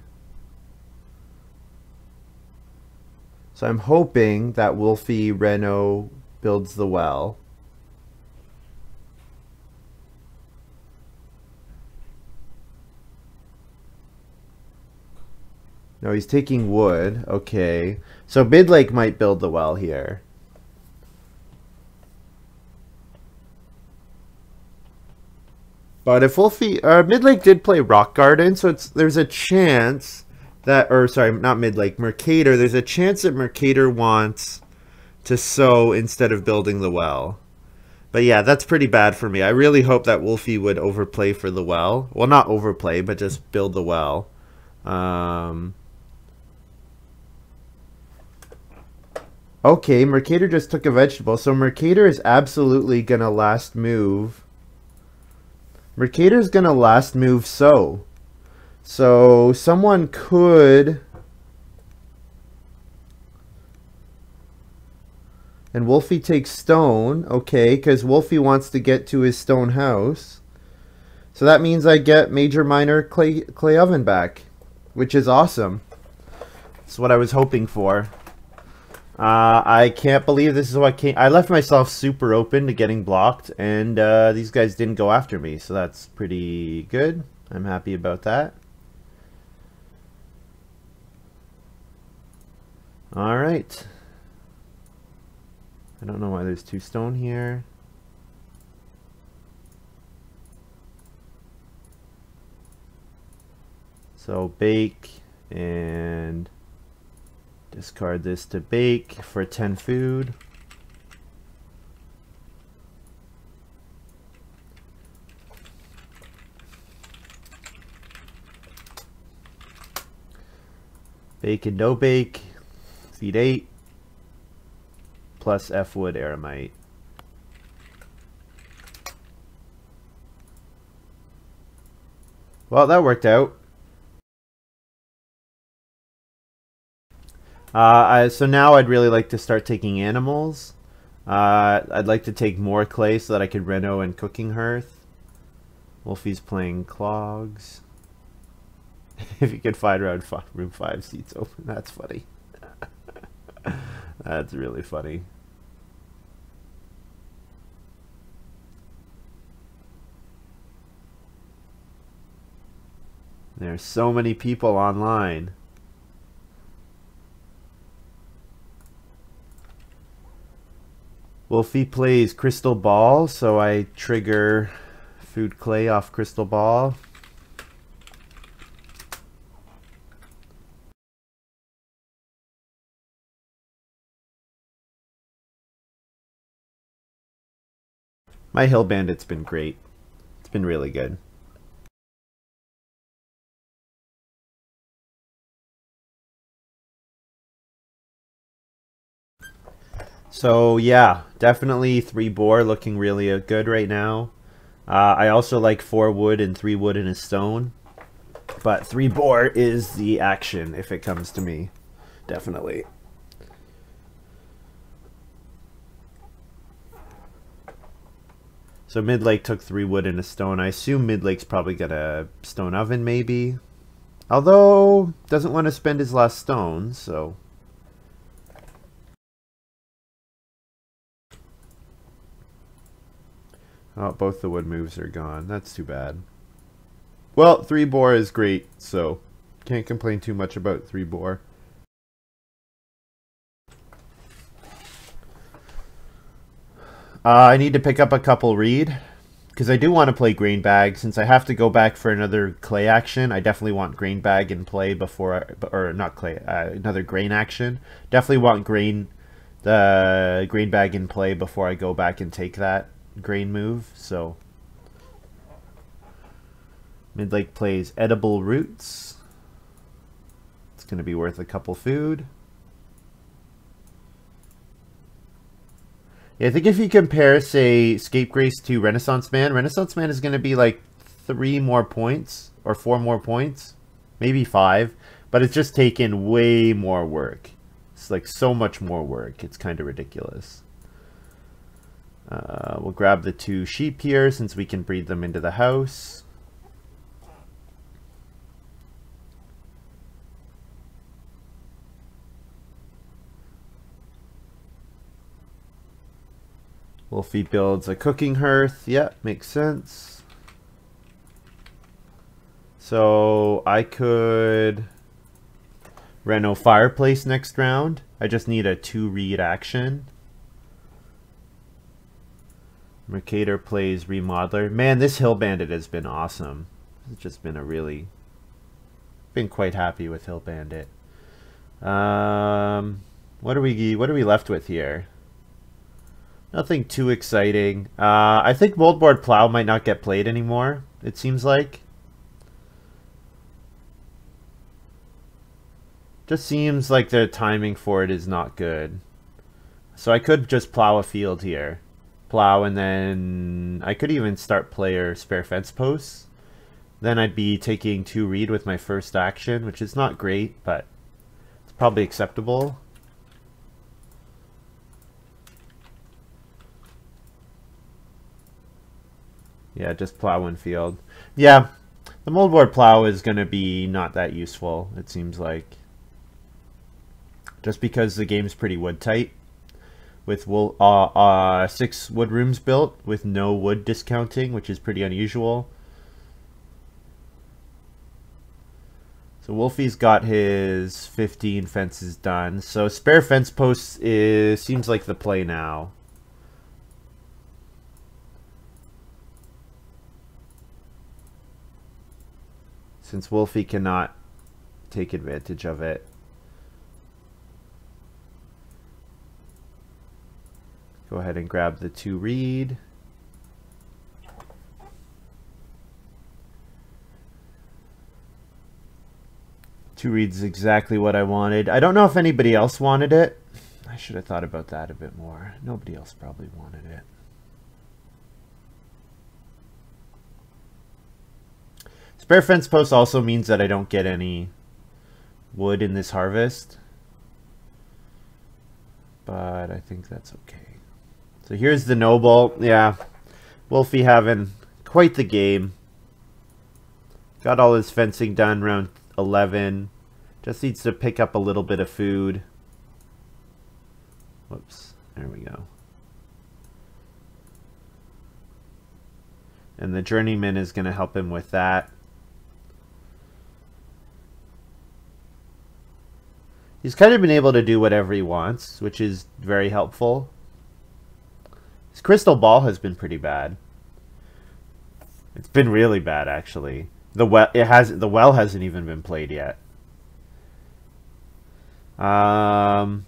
So I'm hoping that Wolfie Reno builds the well. No, he's taking wood. Okay. So midlake might build the well here. But if Wolfie, midlake did play rock garden, so there's a chance that, or sorry, not midlake, mercator. There's a chance that mercator wants to sow instead of building the well. But yeah, that's pretty bad for me. I really hope that Wolfie would overplay for the well. Well, not overplay, but just build the well. Okay, mercator just took a vegetable. So mercator is absolutely going to last move. Mercator's going to last move sow. So someone could... And Wolfie takes stone. Okay, because Wolfie wants to get to his stone house. So that means I get Major Minor clay oven back, which is awesome. That's what I was hoping for. I can't believe this is what came. I left myself super open to getting blocked, and these guys didn't go after me, so that's pretty good. I'm happy about that. All right. I don't know why there's 2 stone here. So bake and discard this to bake for 10 food. Bake and no bake. Feed 8. Plus F wood Eremite. Well, that worked out. So now I'd really like to start taking animals. I'd like to take more clay so that I could reno and cooking hearth. Wolfie's playing clogs. If you could find around room 5 seats open, that's funny. That's really funny. There's so many people online. Wolfie plays crystal ball, so I trigger food clay off crystal ball. My hill bandit's been great. It's been really good. So yeah, definitely 3 boar looking really good right now. I also like 4 wood and 3 wood and a stone. But 3 boar is the action if it comes to me. Definitely. So midlake took 3 wood and a stone. I assume midlake's probably got a stone oven maybe. Although, doesn't want to spend his last stone, so... Oh, both the wood moves are gone. That's too bad. Well, 3 boar is great, so can't complain too much about 3 boar. I need to pick up a couple reed. because I do want to play grain bag. Since I have to go back for another clay action, I definitely want grain bag in play before, or not clay, another grain action. Definitely want the grain bag in play before I go back and take that grain move. So midlake plays edible roots. It's going to be worth a couple food. Yeah, I think if you compare, say, Scapegrace to Renaissance Man is going to be like 3 more points or 4 more points, maybe 5, but it's just taken way more work. It's like so much more work. It's kind of ridiculous. We'll grab the 2 sheep here since we can breed them into the house. Wolfie builds a cooking hearth. Yep, makes sense. So I could reno fireplace next round. I just need a 2 read action. Mercator plays remodeler. Man, this Hill Bandit has been awesome. It's just been been quite happy with Hill Bandit. What are we left with here? Nothing too exciting. I think moldboard plow might not get played anymore, it seems like. Just seems like the timing for it is not good. So I could just plow a field here. Plow, and then I could even start player spare fence posts. Then I'd be taking 2 read with my first action, which is not great, but it's probably acceptable. Yeah, just plow one field. Yeah, the moldboard plow is going to be not that useful, it seems like. Just because the game's pretty wood tight. With 6 wood rooms built with no wood discounting, which is pretty unusual. So Wolfie's got his 15 fences done. So spare fence posts seems like the play now. Since Wolfie cannot take advantage of it. Go ahead and grab the 2 read. Two reads exactly what I wanted. I don't know if anybody else wanted it. I should have thought about that a bit more. Nobody else probably wanted it. Spare fence post also means that I don't get any wood in this harvest. But I think that's okay. So here's the noble. Yeah, Wolfie having quite the game. Got all his fencing done around 11. Just needs to pick up a little bit of food. Whoops, there we go. And the journeyman is going to help him with that. He's kind of been able to do whatever he wants, which is very helpful. His crystal ball has been pretty bad. It's been really bad, actually. The well hasn't even been played yet. I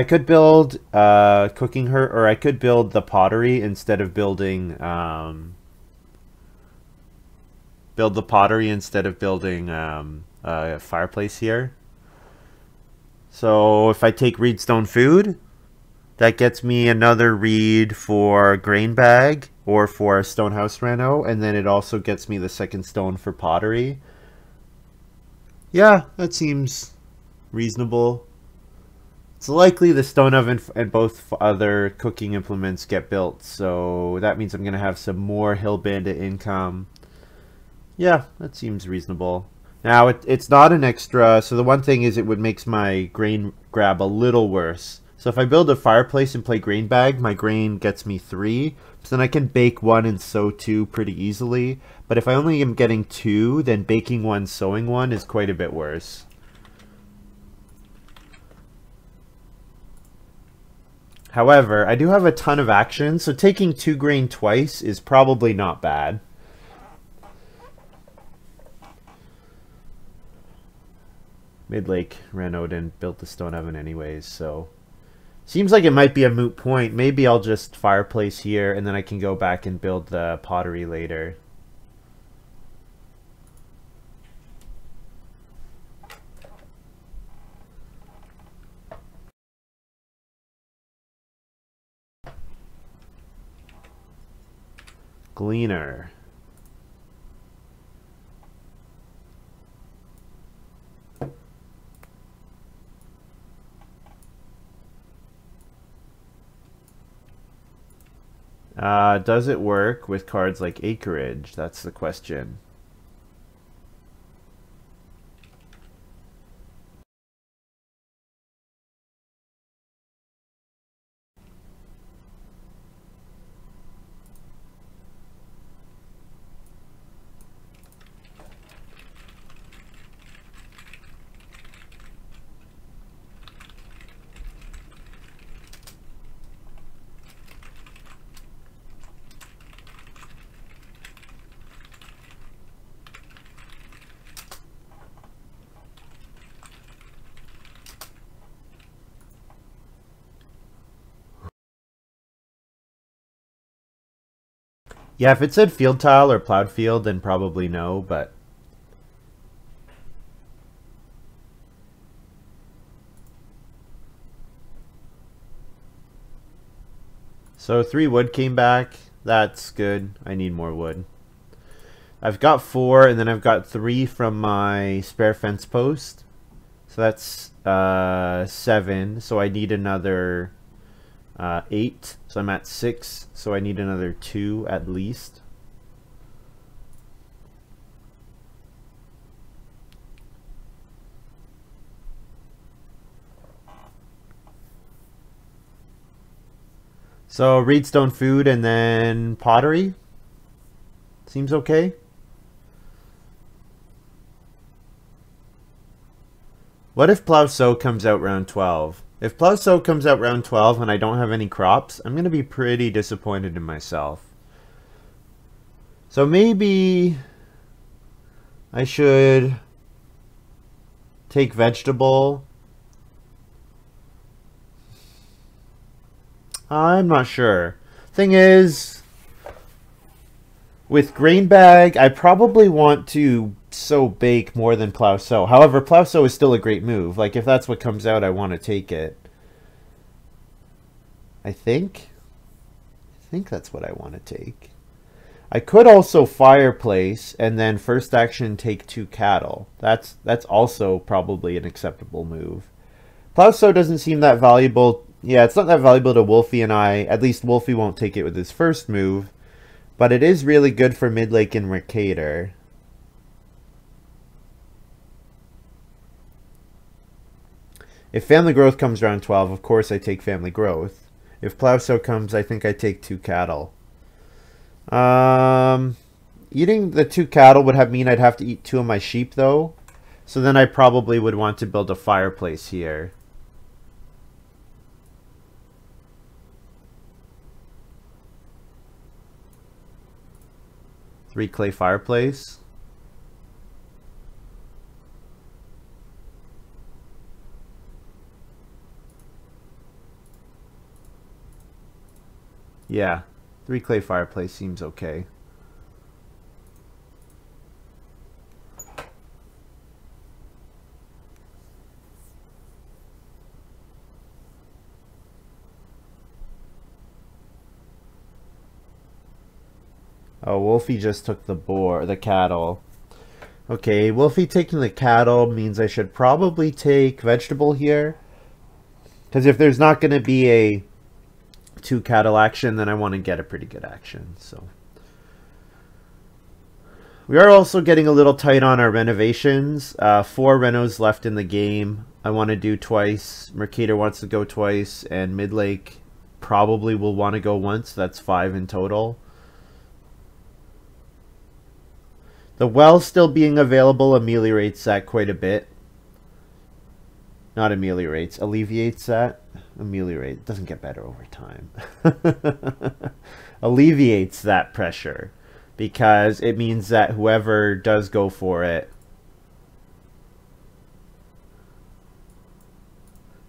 could build cooking her, or I could build the pottery instead of building a fireplace here. So if I take reedstone food, that gets me another reed for grain bag or for stone house reno, and then it also gets me the second stone for pottery. Yeah, that seems reasonable. It's likely the stone oven and both other cooking implements get built, so that means I'm going to have some more Hill Bandit income. Yeah, that seems reasonable. Now, it's not an extra, so the one thing is it would make my grain grab a little worse. So if I build a fireplace and play grain bag, my grain gets me 3. So then I can bake 1 and sow 2 pretty easily. But if I only am getting 2, then baking 1, sowing 1 is quite a bit worse. However, I do have a ton of action, so taking 2 grain twice is probably not bad. Midlake ran out and built the stone oven anyways, so seems like it might be a moot point. Maybe I'll just fireplace here and then I can go back and build the pottery later. Gleaner. Does it work with cards like Acreage? That's the question. Yeah, if it said field tile or plowed field, then probably no, but... So 3 wood came back. That's good. I need more wood. I've got 4, and then I've got 3 from my spare fence post. So that's 7. So I need another 8. So I'm at 6. So I need another 2 at least. So reedstone food and then pottery. Seems okay. What if plow sow comes out round 12? If plow sow comes out round 12 and I don't have any crops, I'm going to be pretty disappointed in myself. So maybe I should take vegetable. I'm not sure. Thing is, with grain bag, I probably want to sow bake more than plow sow. However, plow sow is still a great move. Like, if that's what comes out, I want to take it. I think that's what I want to take. I could also fireplace and then first action take 2 cattle. That's also probably an acceptable move. Plow sow doesn't seem that valuable. Yeah, it's not that valuable to Wolfie and I. At least Wolfie won't take it with his first move. But it is really good for midlake and mercator. If family growth comes around 12, of course I take family growth. If plow sow comes, I think I take 2 cattle. Eating the 2 cattle would mean I'd have to eat 2 of my sheep though. So then I probably would want to build a fireplace here. Three clay fireplace. Yeah, 3 clay fireplace seems okay. Oh, Wolfie just took the cattle. Okay, Wolfie taking the cattle means I should probably take vegetable here. Because if there's not going to be a 2 cattle action, then I want to get a pretty good action. So we are also getting a little tight on our renovations. 4 renos left in the game. I want to do twice. Mercator wants to go twice, and Midlake probably will want to go once. That's 5 in total. The well still being available ameliorates that quite a bit. Not ameliorates, alleviates that. Ameliorate. It doesn't get better over time. Alleviates that pressure, because it means that whoever does go for it.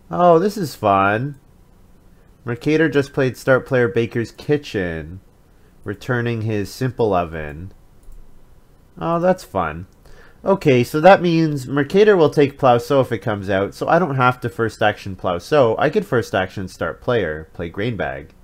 Oh, this is fun. Mercator just played Start Player Baker's Kitchen, returning his simple oven. Oh, that's fun. Okay, so that means Mercator will take Plow Sow if it comes out, so I don't have to first action Plow Sow. I could first action Start Player, play Grain Bag.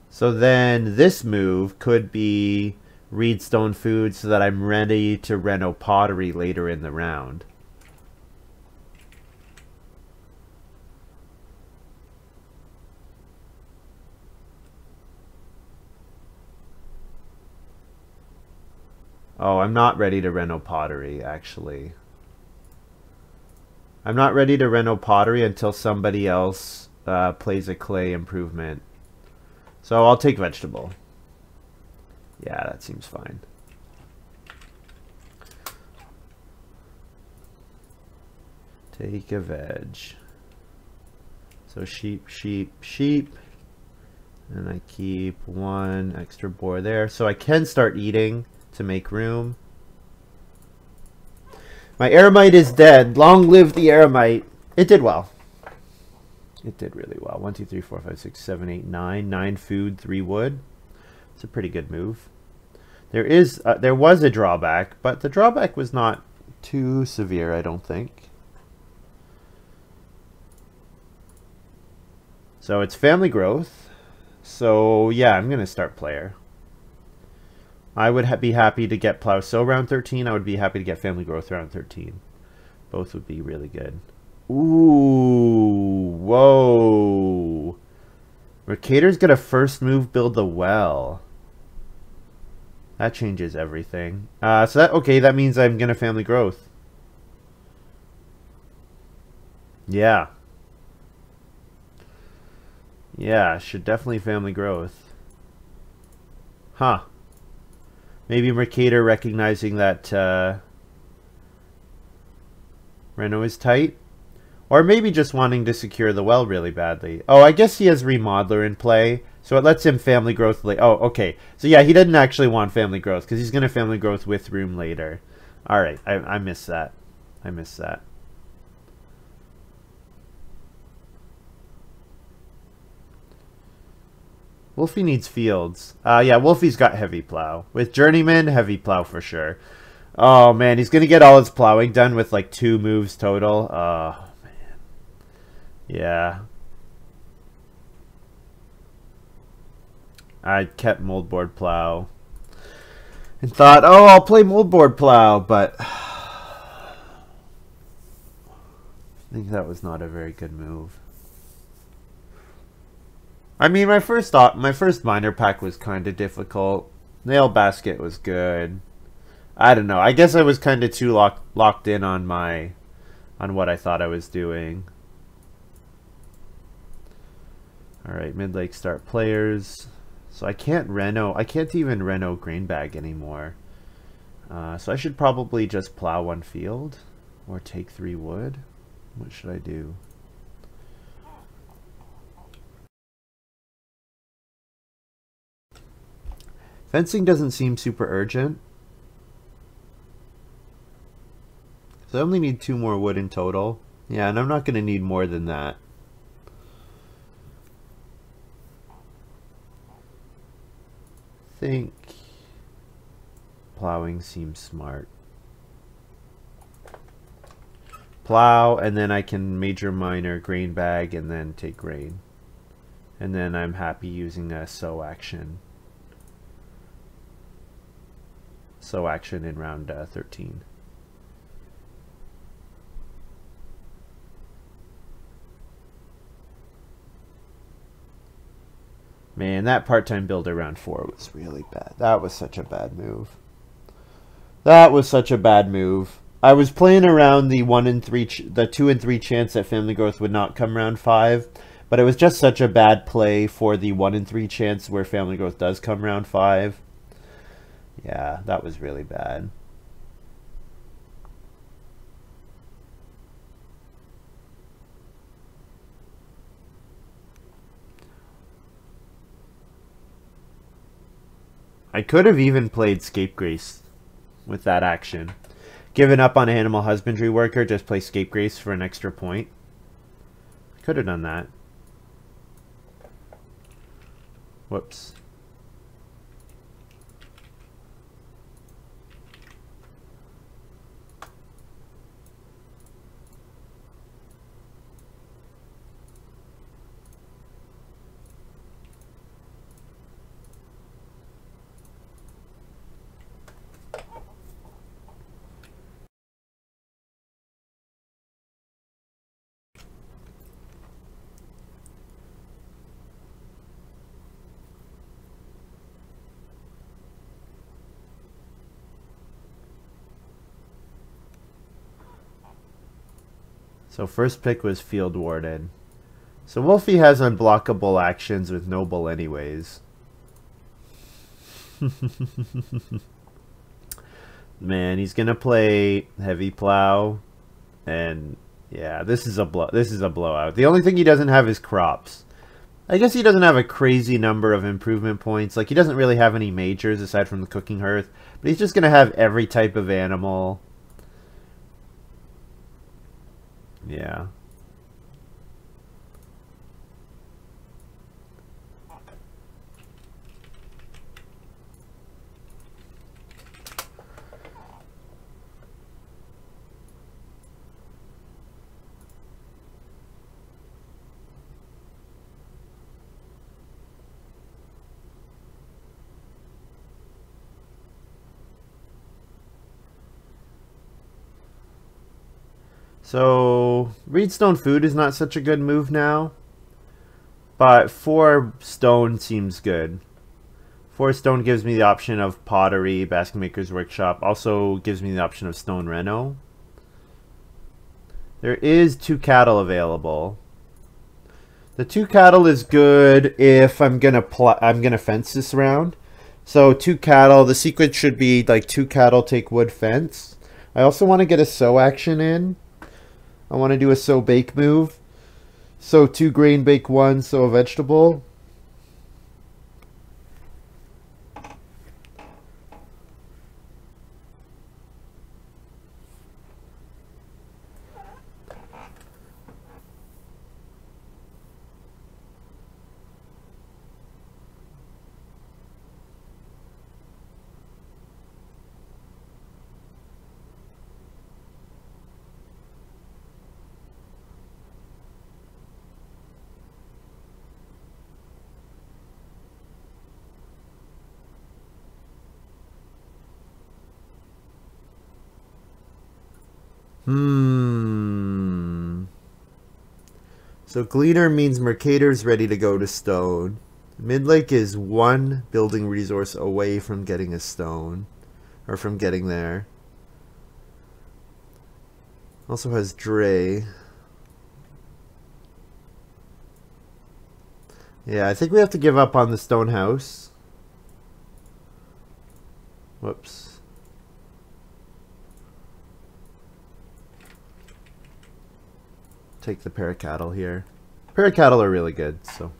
So then this move could be read Stone Food so that I'm ready to reno Pottery later in the round. Oh, I'm not ready to reno Pottery, actually. I'm not ready to reno Pottery until somebody else plays a clay improvement. So I'll take Vegetable. Yeah, that seems fine. Take a veg. So sheep, sheep, sheep. And I keep one extra boar there. So I can start eating to make room. My Eremite is dead. Long live the Eremite. It did well. It did really well. 1, 2, 3, 4, 5, 6, 7, 8, 9. 9 food, 3 wood. It's a pretty good move. There was a drawback, but the drawback was not too severe, I don't think. So it's family growth. So yeah, I'm gonna start player. I would be happy to get Plow Sow round 13. I would be happy to get family growth round 13. Both would be really good. Ooh, whoa. Mercator's gonna first move build the well. That changes everything. Okay, that means I'm gonna family growth. Yeah. Yeah, should definitely family growth. Huh. Maybe Mercator recognizing that Reno is tight. Or maybe just wanting to secure the well really badly. Oh, I guess he has Remodeler in play. So it lets him family growth later. Oh, okay. So yeah, he didn't actually want family growth because he's going to family growth with room later. Alright, I missed that. I missed that. Wolfie needs fields. Yeah, Wolfie's got heavy plow. With Journeyman, heavy plow for sure. Oh man, he's going to get all his plowing done with like 2 moves total. Oh man. Yeah. I kept Moldboard Plow. And thought, oh, I'll play Moldboard Plow, but I think that was not a very good move. I mean, my first minor pack was kind of difficult. Nail Basket was good. I don't know. I guess I was kind of too locked in on what I thought I was doing. All right, midlake start players. So I can't even reno Grain Bag anymore. So I should probably just plow 1 field or take 3 wood. What should I do? Fencing doesn't seem super urgent. So I only need 2 more wood in total. Yeah, and I'm not going to need more than that. I think plowing seems smart. Plow, and then I can major minor Grain Bag and then take grain. And then I'm happy using a sow action. Sow action in round 13. Man, that part-time builder round 4 was really bad. That was such a bad move. That was such a bad move. I was playing around the 2 and 3 chance that family growth would not come round 5, but it was just such a bad play for the 1 in 3 chance where family growth does come round 5. Yeah, that was really bad. I could have even played Scapegrace with that action. Given up on Animal Husbandry Worker, just play Scapegrace for an extra point. I could have done that. Whoops. So first pick was Field Warden. So Wolfie has unblockable actions with Noble anyways. Man, he's gonna play Heavy Plow, and yeah, this is a blowout. The only thing he doesn't have is crops. I guess he doesn't have a crazy number of improvement points. Like, he doesn't really have any majors aside from the cooking hearth, but he's just gonna have every type of animal. Yeah. So, Reedstone Food is not such a good move now, but 4 stone seems good. 4 stone gives me the option of pottery, basket maker's workshop, also gives me the option of stone reno. There is 2 cattle available. The 2 cattle is good if I'm gonna fence this round. So 2 cattle, the secret should be like 2 cattle take wood fence. I also want to get a sow action in. I want to do a sow bake move. So 2 grain bake 1, sow a vegetable. So Gleaner means Mercator's ready to go to stone. Midlake is 1 building resource away from getting a stone. Or from getting there. Also has Dre. Yeah, I think we have to give up on the stone house. Whoops. Take the pair of cattle here. Pair of cattle are really good, so.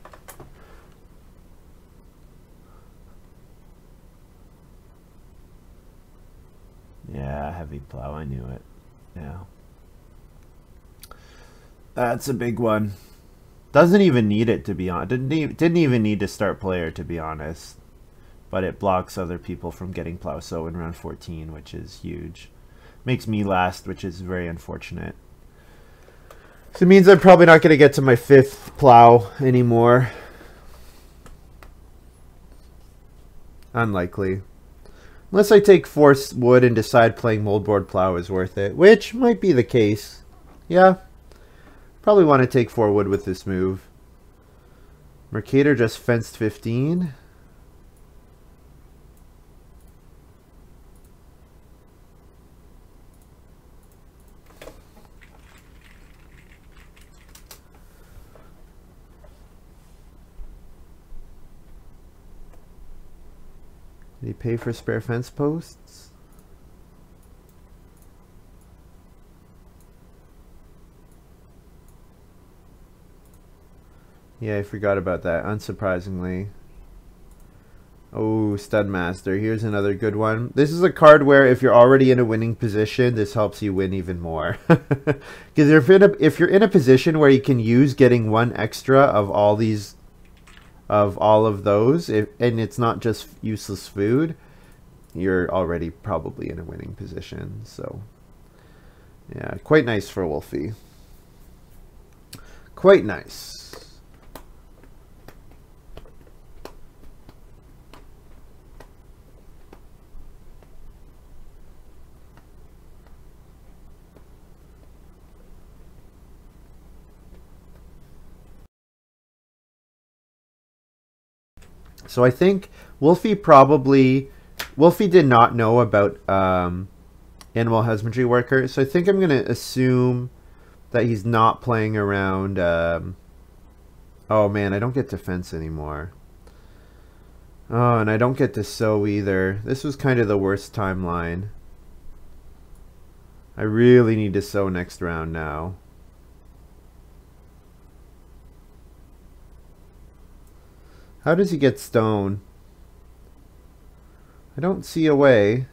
Yeah, heavy plow, I knew it. Yeah. That's a big one. Doesn't even need it, to be honest. Didn't even need to start player, to be honest. But it blocks other people from getting plow sow in round 14, which is huge. Makes me last, which is very unfortunate. So it means I'm probably not going to get to my 5th plow anymore. Unlikely. Unless I take 4 wood and decide playing moldboard plow is worth it, which might be the case. Yeah. Probably want to take 4 wood with this move. Mercator just fenced 15. Did he pay for spare fence posts? Yeah, I forgot about that, unsurprisingly. Oh, Studmaster. Here's another good one. This is a card where if you're already in a winning position, this helps you win even more. Because if you're in a position where you can use getting one extra of all these, of all of those, and it's not just useless food, you're already probably in a winning position. So, yeah, quite nice for Wolfie. Quite nice. So I think Wolfie did not know about animal husbandry worker. So I think I'm going to assume that he's not playing around. Oh man, I don't get defense anymore. Oh, and I don't get to sow either. This was kind of the worst timeline. I really need to sow next round now. How does he get stone? I don't see a way.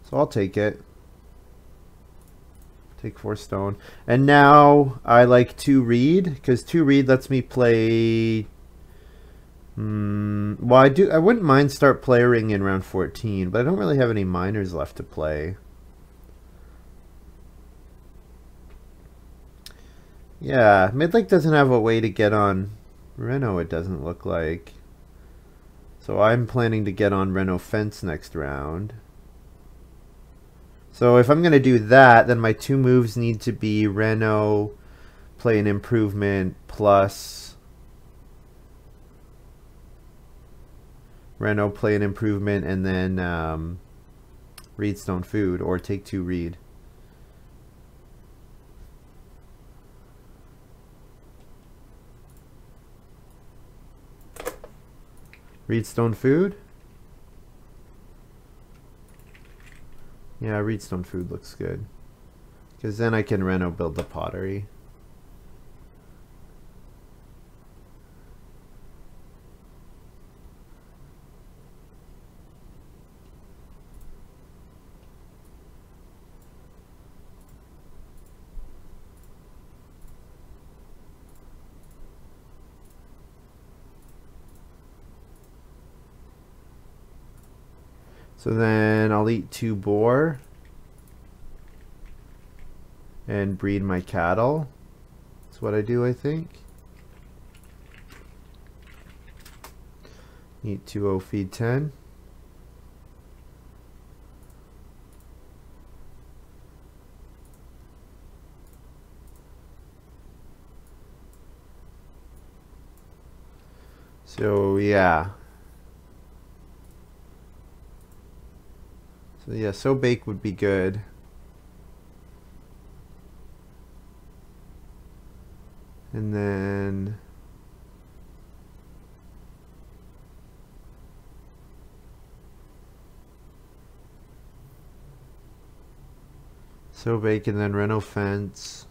So I'll take it. Take 4 stone. And now I like 2 reed, because 2 reed lets me play. Well, I wouldn't mind start playing in round 14, but I don't really have any miners left to play. Yeah, midlake doesn't have a way to get on Reno, it doesn't look like. So I'm planning to get on Reno fence next round. So if I'm going to do that, then my 2 moves need to be Reno, play an improvement, plus Reno, play an improvement, and then reed stone food, or take 2 reed. Reed stone food? Yeah, reed stone food looks good. Because then I can Reno build the pottery. So then I'll eat 2 boar and breed my cattle. That's what I do, I think. Eat 2 O, feed 10. So yeah. So yeah, so bake would be good. And then so bake and then Reno fence.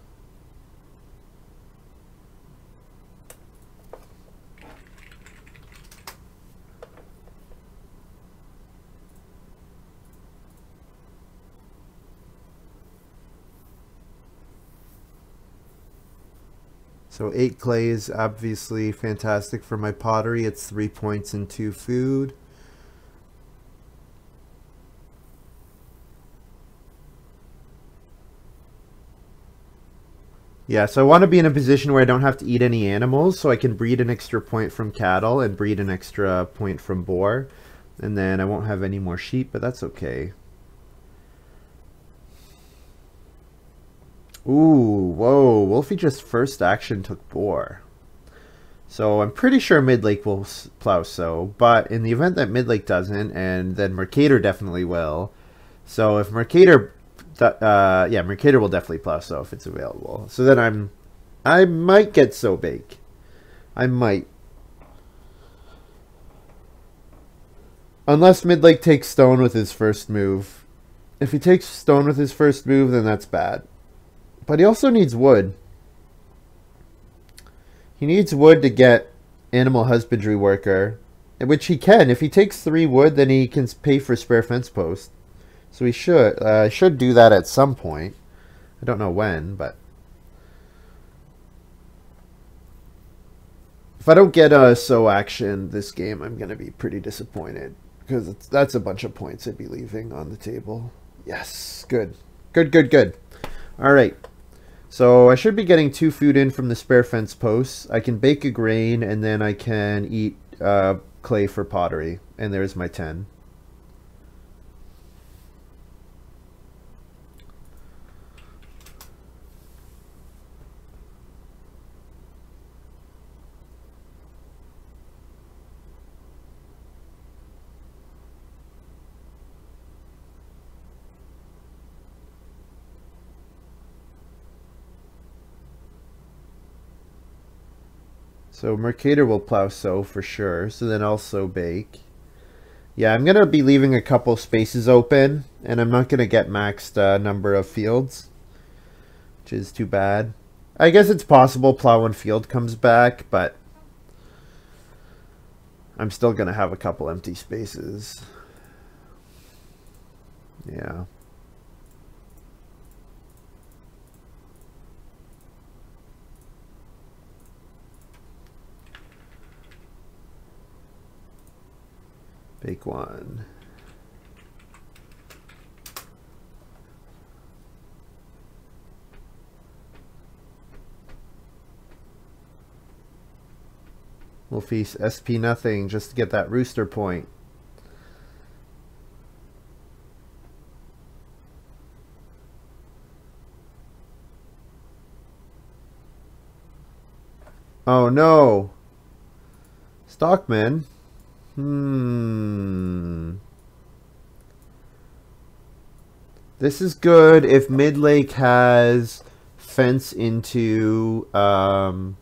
So 8 clay is obviously fantastic for my pottery. It's 3 points and 2 food. Yeah, so I want to be in a position where I don't have to eat any animals, so I can breed an extra point from cattle and breed an extra point from boar. And then I won't have any more sheep, but that's okay. Ooh, whoa, Wolfie just first action took boar. So I'm pretty sure midlake will plow sow, but in the event that midlake doesn't, and then mercator definitely will. So if mercator, yeah, mercator will definitely plow sow if it's available. So then I might get sow bake. I might. Unless midlake takes stone with his first move. If he takes stone with his first move, then that's bad. But he also needs wood. He needs wood to get animal husbandry worker, which he can. If he takes 3 wood, then he can pay for spare fence post. So he should do that at some point. I don't know when, but if I don't get a so action this game, I'm gonna be pretty disappointed because that's a bunch of points I'd be leaving on the table. Yes, good, good, good, good. All right. So I should be getting 2 food in from the spare fence posts. I can bake a grain, and then I can eat clay for pottery. And there's my 10. So mercator will plow sow for sure. So then I'll sow bake. Yeah, I'm going to be leaving a couple spaces open. And I'm not going to get maxed number of fields. Which is too bad. I guess it's possible plow and field comes back. But I'm still going to have a couple empty spaces. Yeah. Bake 1. Wolfie SP nothing just to get that rooster point. Oh no. Stockman. This is good if midlake has fence into oh,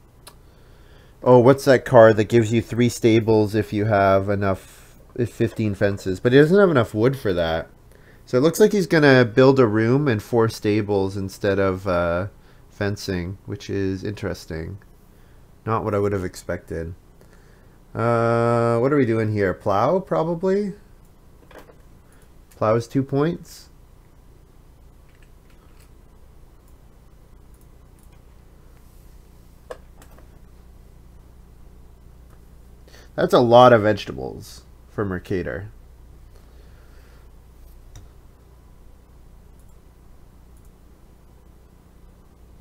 what's that card that gives you 3 stables if you have enough 15 fences, but he doesn't have enough wood for that. So it looks like he's gonna build a room and 4 stables instead of fencing, which is interesting. Not what I would have expected. What are we doing here? Plow, probably? Plow is 2 points. That's a lot of vegetables for mercator.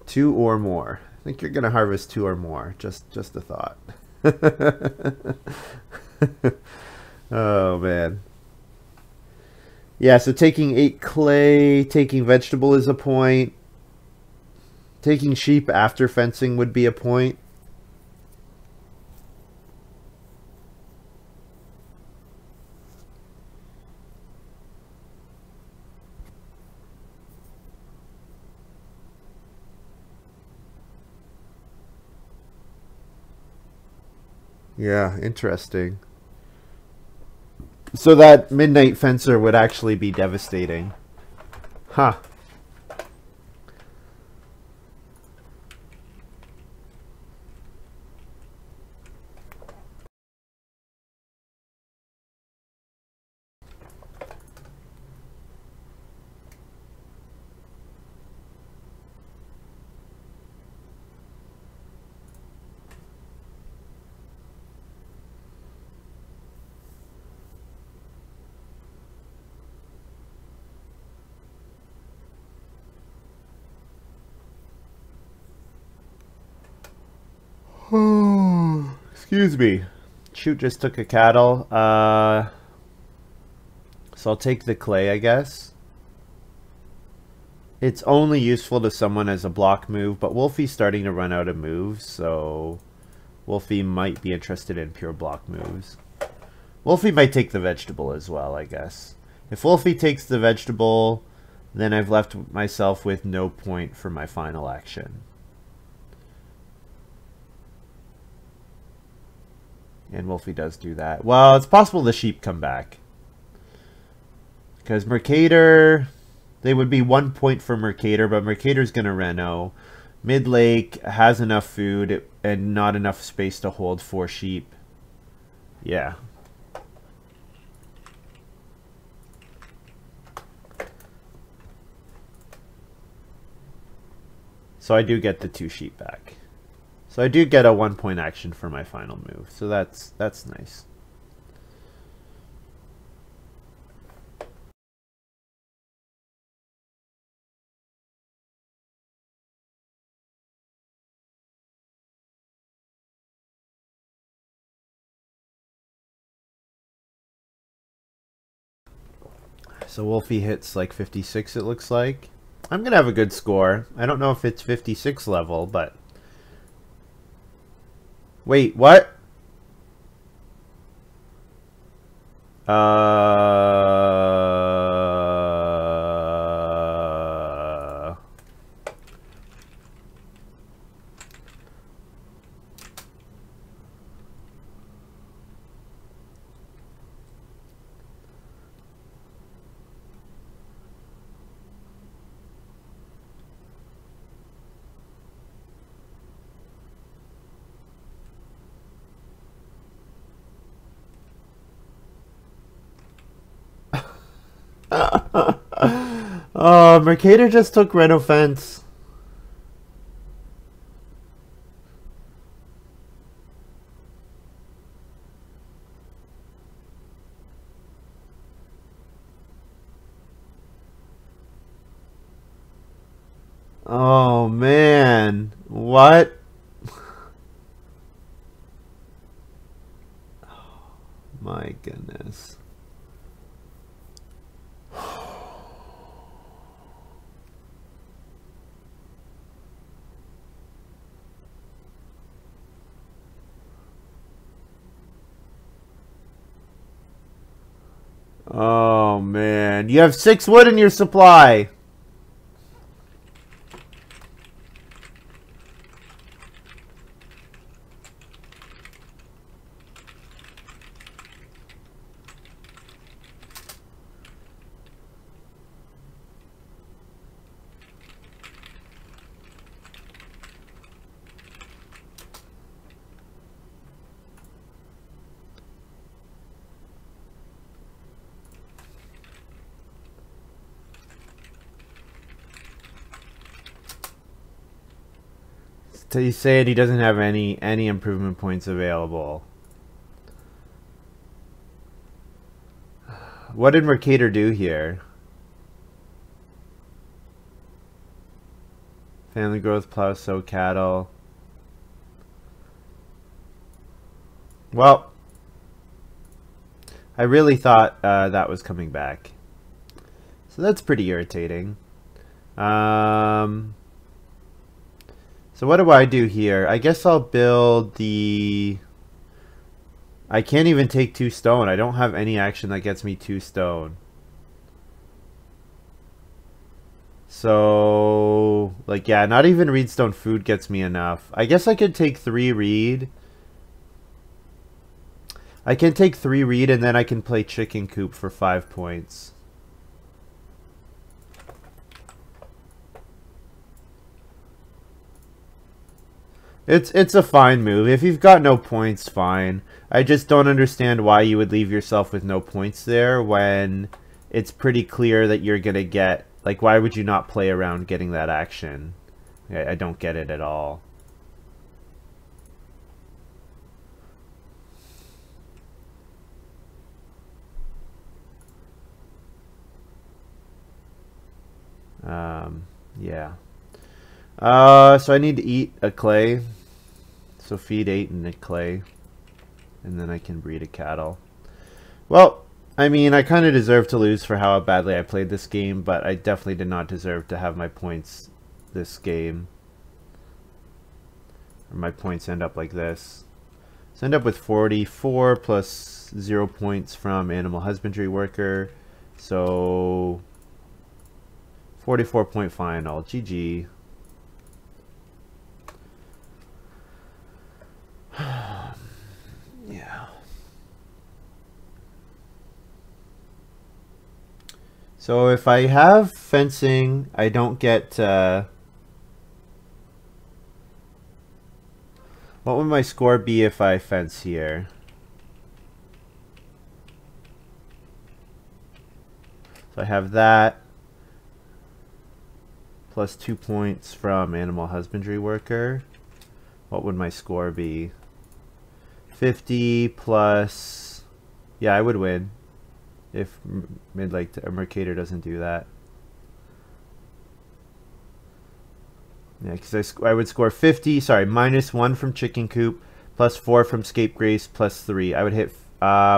Two or more. I think you're gonna harvest 2 or more. Just a thought. Oh man. Yeah, so taking 8 clay, taking vegetable is a point. Taking sheep after fencing would be a point. Yeah, interesting. So that midnight fencer would actually be devastating. Huh. Excuse me. Shoot just took a cattle. So I'll take the clay, I guess. It's only useful to someone as a block move, but Wolfie's starting to run out of moves, so Wolfie might be interested in pure block moves. Wolfie might take the vegetable as well, I guess. If Wolfie takes the vegetable, then I've left myself with no point for my final action. And Wolfie does do that. Well, it's possible the sheep come back. Because Mercator... They would be 1 point for Mercator, but Mercator's going to reno. Midlake has enough food and not enough space to hold 4 sheep. Yeah. So I do get the 2 sheep back. So I do get a 1 point action for my final move. So that's nice. So Wolfie hits like 56, it looks like. I'm going to have a good score. I don't know if it's 56 level, but... Wait, what? Oh, Mercator just took red offense. Oh man, what? Oh, my goodness. Oh man, you have 6 wood in your supply. So he's saying he doesn't have any improvement points available. What did Mercator do here? Family growth, plow, sow cattle. Well, I really thought that was coming back. So that's pretty irritating. So what do I do here? I guess I'll build the... I can't even take 2 stone. I don't have any action that gets me 2 stone. So, like, yeah, not even reedstone food gets me enough. I guess I could take 3 reed. I can take 3 reed and then I can play chicken coop for 5 points. It's a fine move. If you've got no points, fine. I just don't understand why you would leave yourself with no points there when it's pretty clear that you're gonna get... Like, why would you not play around getting that action? I don't get it at all. Yeah. So I need to eat a clay. So feed 8 and a clay. And then I can breed a cattle. Well, I mean, I kind of deserve to lose for how badly I played this game, but I definitely did not deserve to have my points this game. Or my points end up like this. So end up with 44 plus 0 points from animal husbandry worker. So 44 point final. GG. So if I have fencing, I don't get... what would my score be if I fence here? So I have that. Plus 2 points from animal husbandry worker. What would my score be? 50 plus... yeah, I would win. If midlake or mercator doesn't do that. Yeah, because I would score 50, sorry, minus 1 from chicken coop, plus 4 from Scapegrace, plus 3. I would hit,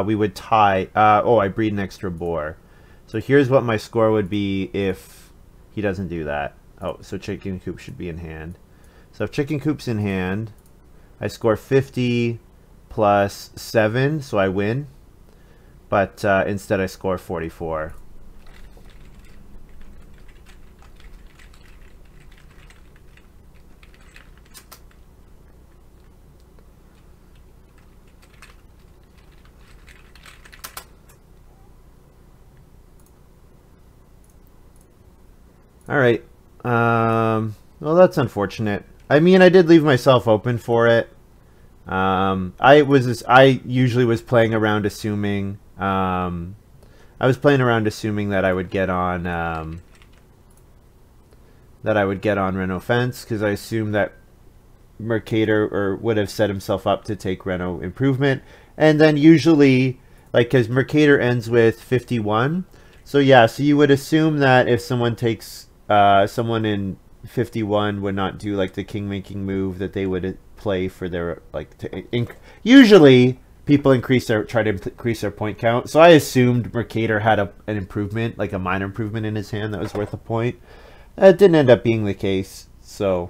we would tie, oh, I breed an extra boar. So here's what my score would be if he doesn't do that. Oh, so chicken coop should be in hand. So if chicken coop's in hand, I score 50 plus 7, so I win. But instead I score 44. All right. Well, that's unfortunate. I mean, I did leave myself open for it. I usually was playing around assuming. I was playing around assuming that I would get on. Reno Fence because I assumed that Mercator would have set himself up to take Reno Improvement, and then usually, like, because Mercator ends with 51. So yeah, so you would assume that if someone takes someone in 51 would not do like the king making move, that they would play for their like usually people try to increase their point count. So I assumed Mercator had an improvement, like a minor improvement in his hand that was worth a point. That didn't end up being the case. So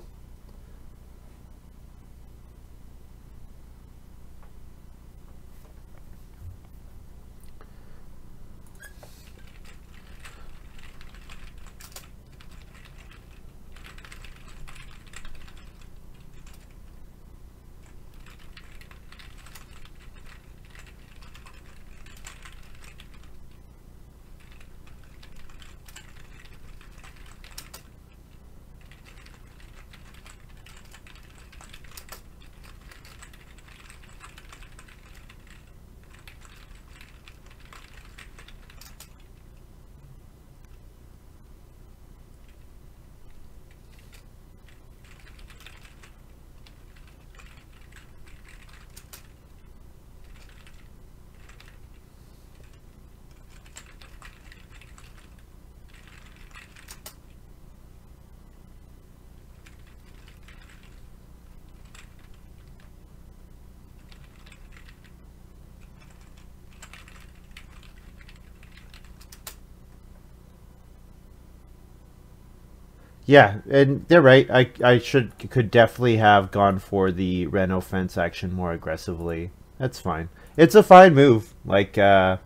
yeah, and they're right. I could definitely have gone for the Reno Fence action more aggressively. That's fine. It's a fine move. Like 3-4-2,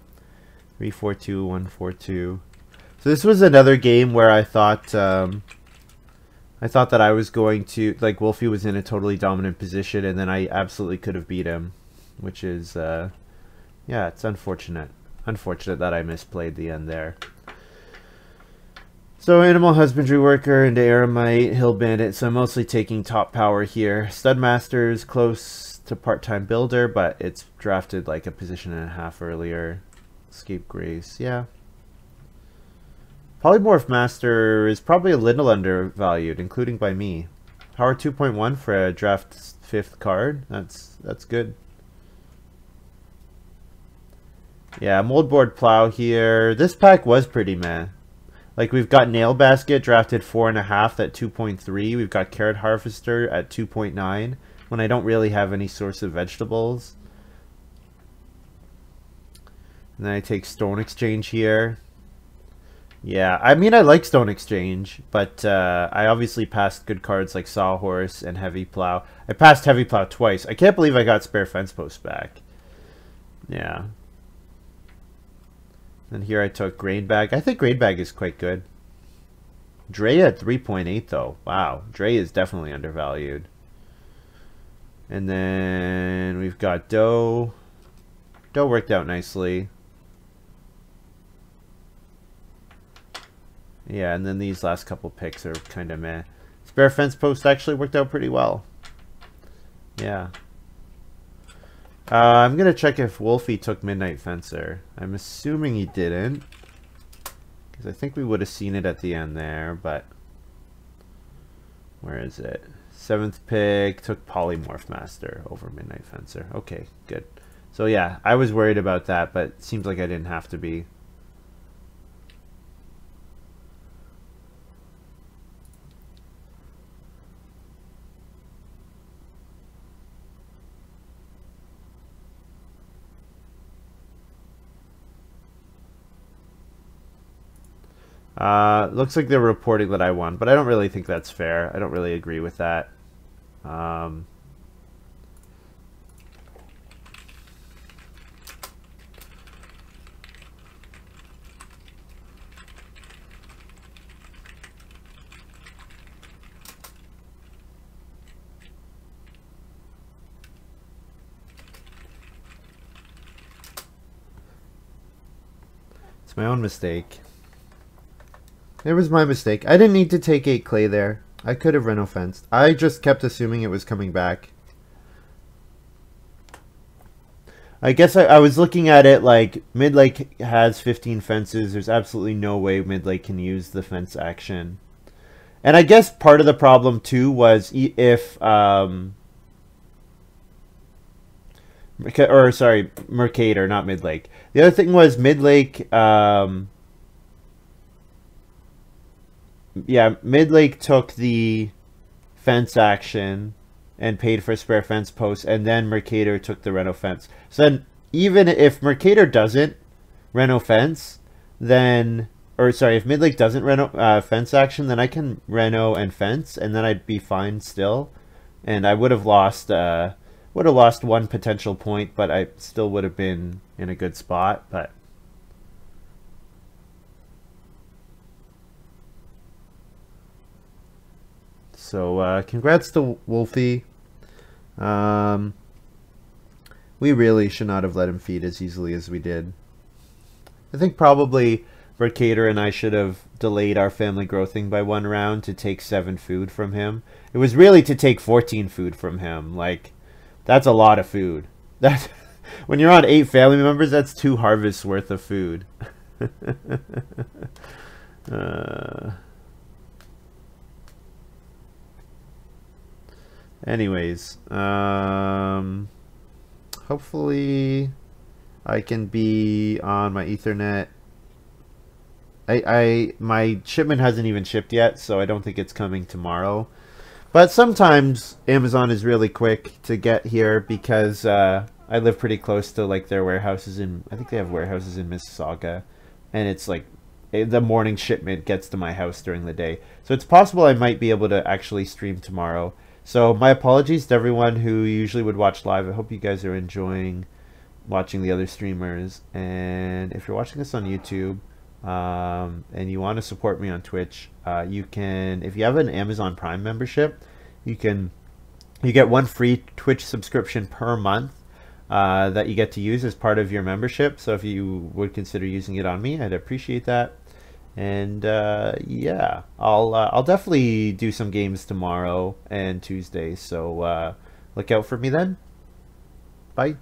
1-4-2. So this was another game where I thought that I was going to, like, Wolfie was in a totally dominant position, and then I absolutely could have beat him, which is yeah, it's unfortunate. Unfortunate that I misplayed the end there. So animal husbandry worker into Eremite, hill bandit. So I'm mostly taking top power here. Studmaster is close to part-time builder, but it's drafted like a position and a half earlier. Scapegrace, yeah. Polymorph Master is probably a little undervalued, including by me. Power 2.1 for a draft 5th card. That's good. Yeah, moldboard plow here. This pack was pretty meh. Like, we've got Nail Basket drafted 4.5 at 2.3. We've got Carrot Harvester at 2.9 when I don't really have any source of vegetables. And then I take Stone Exchange here. Yeah, I mean, I like Stone Exchange, but I obviously passed good cards like Sawhorse and Heavy Plow. I passed Heavy Plow twice. I can't believe I got Spare Fence Post back. Yeah. And here I took Grain Bag. I think Grain Bag is quite good. Dre at 3.8 though. Wow. Dre is definitely undervalued. And then we've got Doe. Doe worked out nicely. Yeah, and then these last couple picks are kind of meh. Spare fence post actually worked out pretty well. Yeah. I'm going to check if Wolfie took Midnight Fencer. I'm assuming he didn't, because I think we would have seen it at the end there, but where is it? 7th pick took Polymorph Master over Midnight Fencer. Okay, good. So yeah, I was worried about that, but it seems like I didn't have to be. Looks like they're reporting that I won, but I don't really think that's fair. I don't really agree with that. It's my own mistake. It was my mistake. I didn't need to take 8 clay there. I could have reno fenced. I just kept assuming it was coming back. I guess I was looking at it like midlake has 15 fences. There's absolutely no way midlake can use the fence action. And I guess part of the problem too was if mercator, not midlake. The other thing was midlake yeah, midlake took the fence action and paid for spare fence posts, and then mercator took the reno fence. So then even if mercator doesn't reno fence, then, or sorry, if midlake doesn't reno fence action, then I can reno and fence, and then I'd be fine still. And I would have lost 1 potential point, but I still would have been in a good spot. But so congrats to Wolfie. We really should not have let him feed as easily as we did. I think probably Mercator and I should have delayed our family growthing by 1 round to take 7 food from him. It was really to take 14 food from him. Like, that's a lot of food. That when you're on 8 family members, that's 2 harvests worth of food. Anyways, hopefully I can be on my Ethernet. My shipment hasn't even shipped yet, so I don't think it's coming tomorrow. But sometimes Amazon is really quick to get here because I live pretty close to like their warehouses in, I think they have warehouses in Mississauga, and it's like the morning shipment gets to my house during the day. So it's possible I might be able to actually stream tomorrow. So my apologies to everyone who usually would watch live. I hope you guys are enjoying watching the other streamers. And if you're watching this on YouTube and you want to support me on Twitch, you can, if you have an Amazon Prime membership, you get 1 free Twitch subscription per month that you get to use as part of your membership. So if you would consider using it on me, I'd appreciate that. And yeah, I'll definitely do some games tomorrow and Tuesday, so look out for me then. Bye.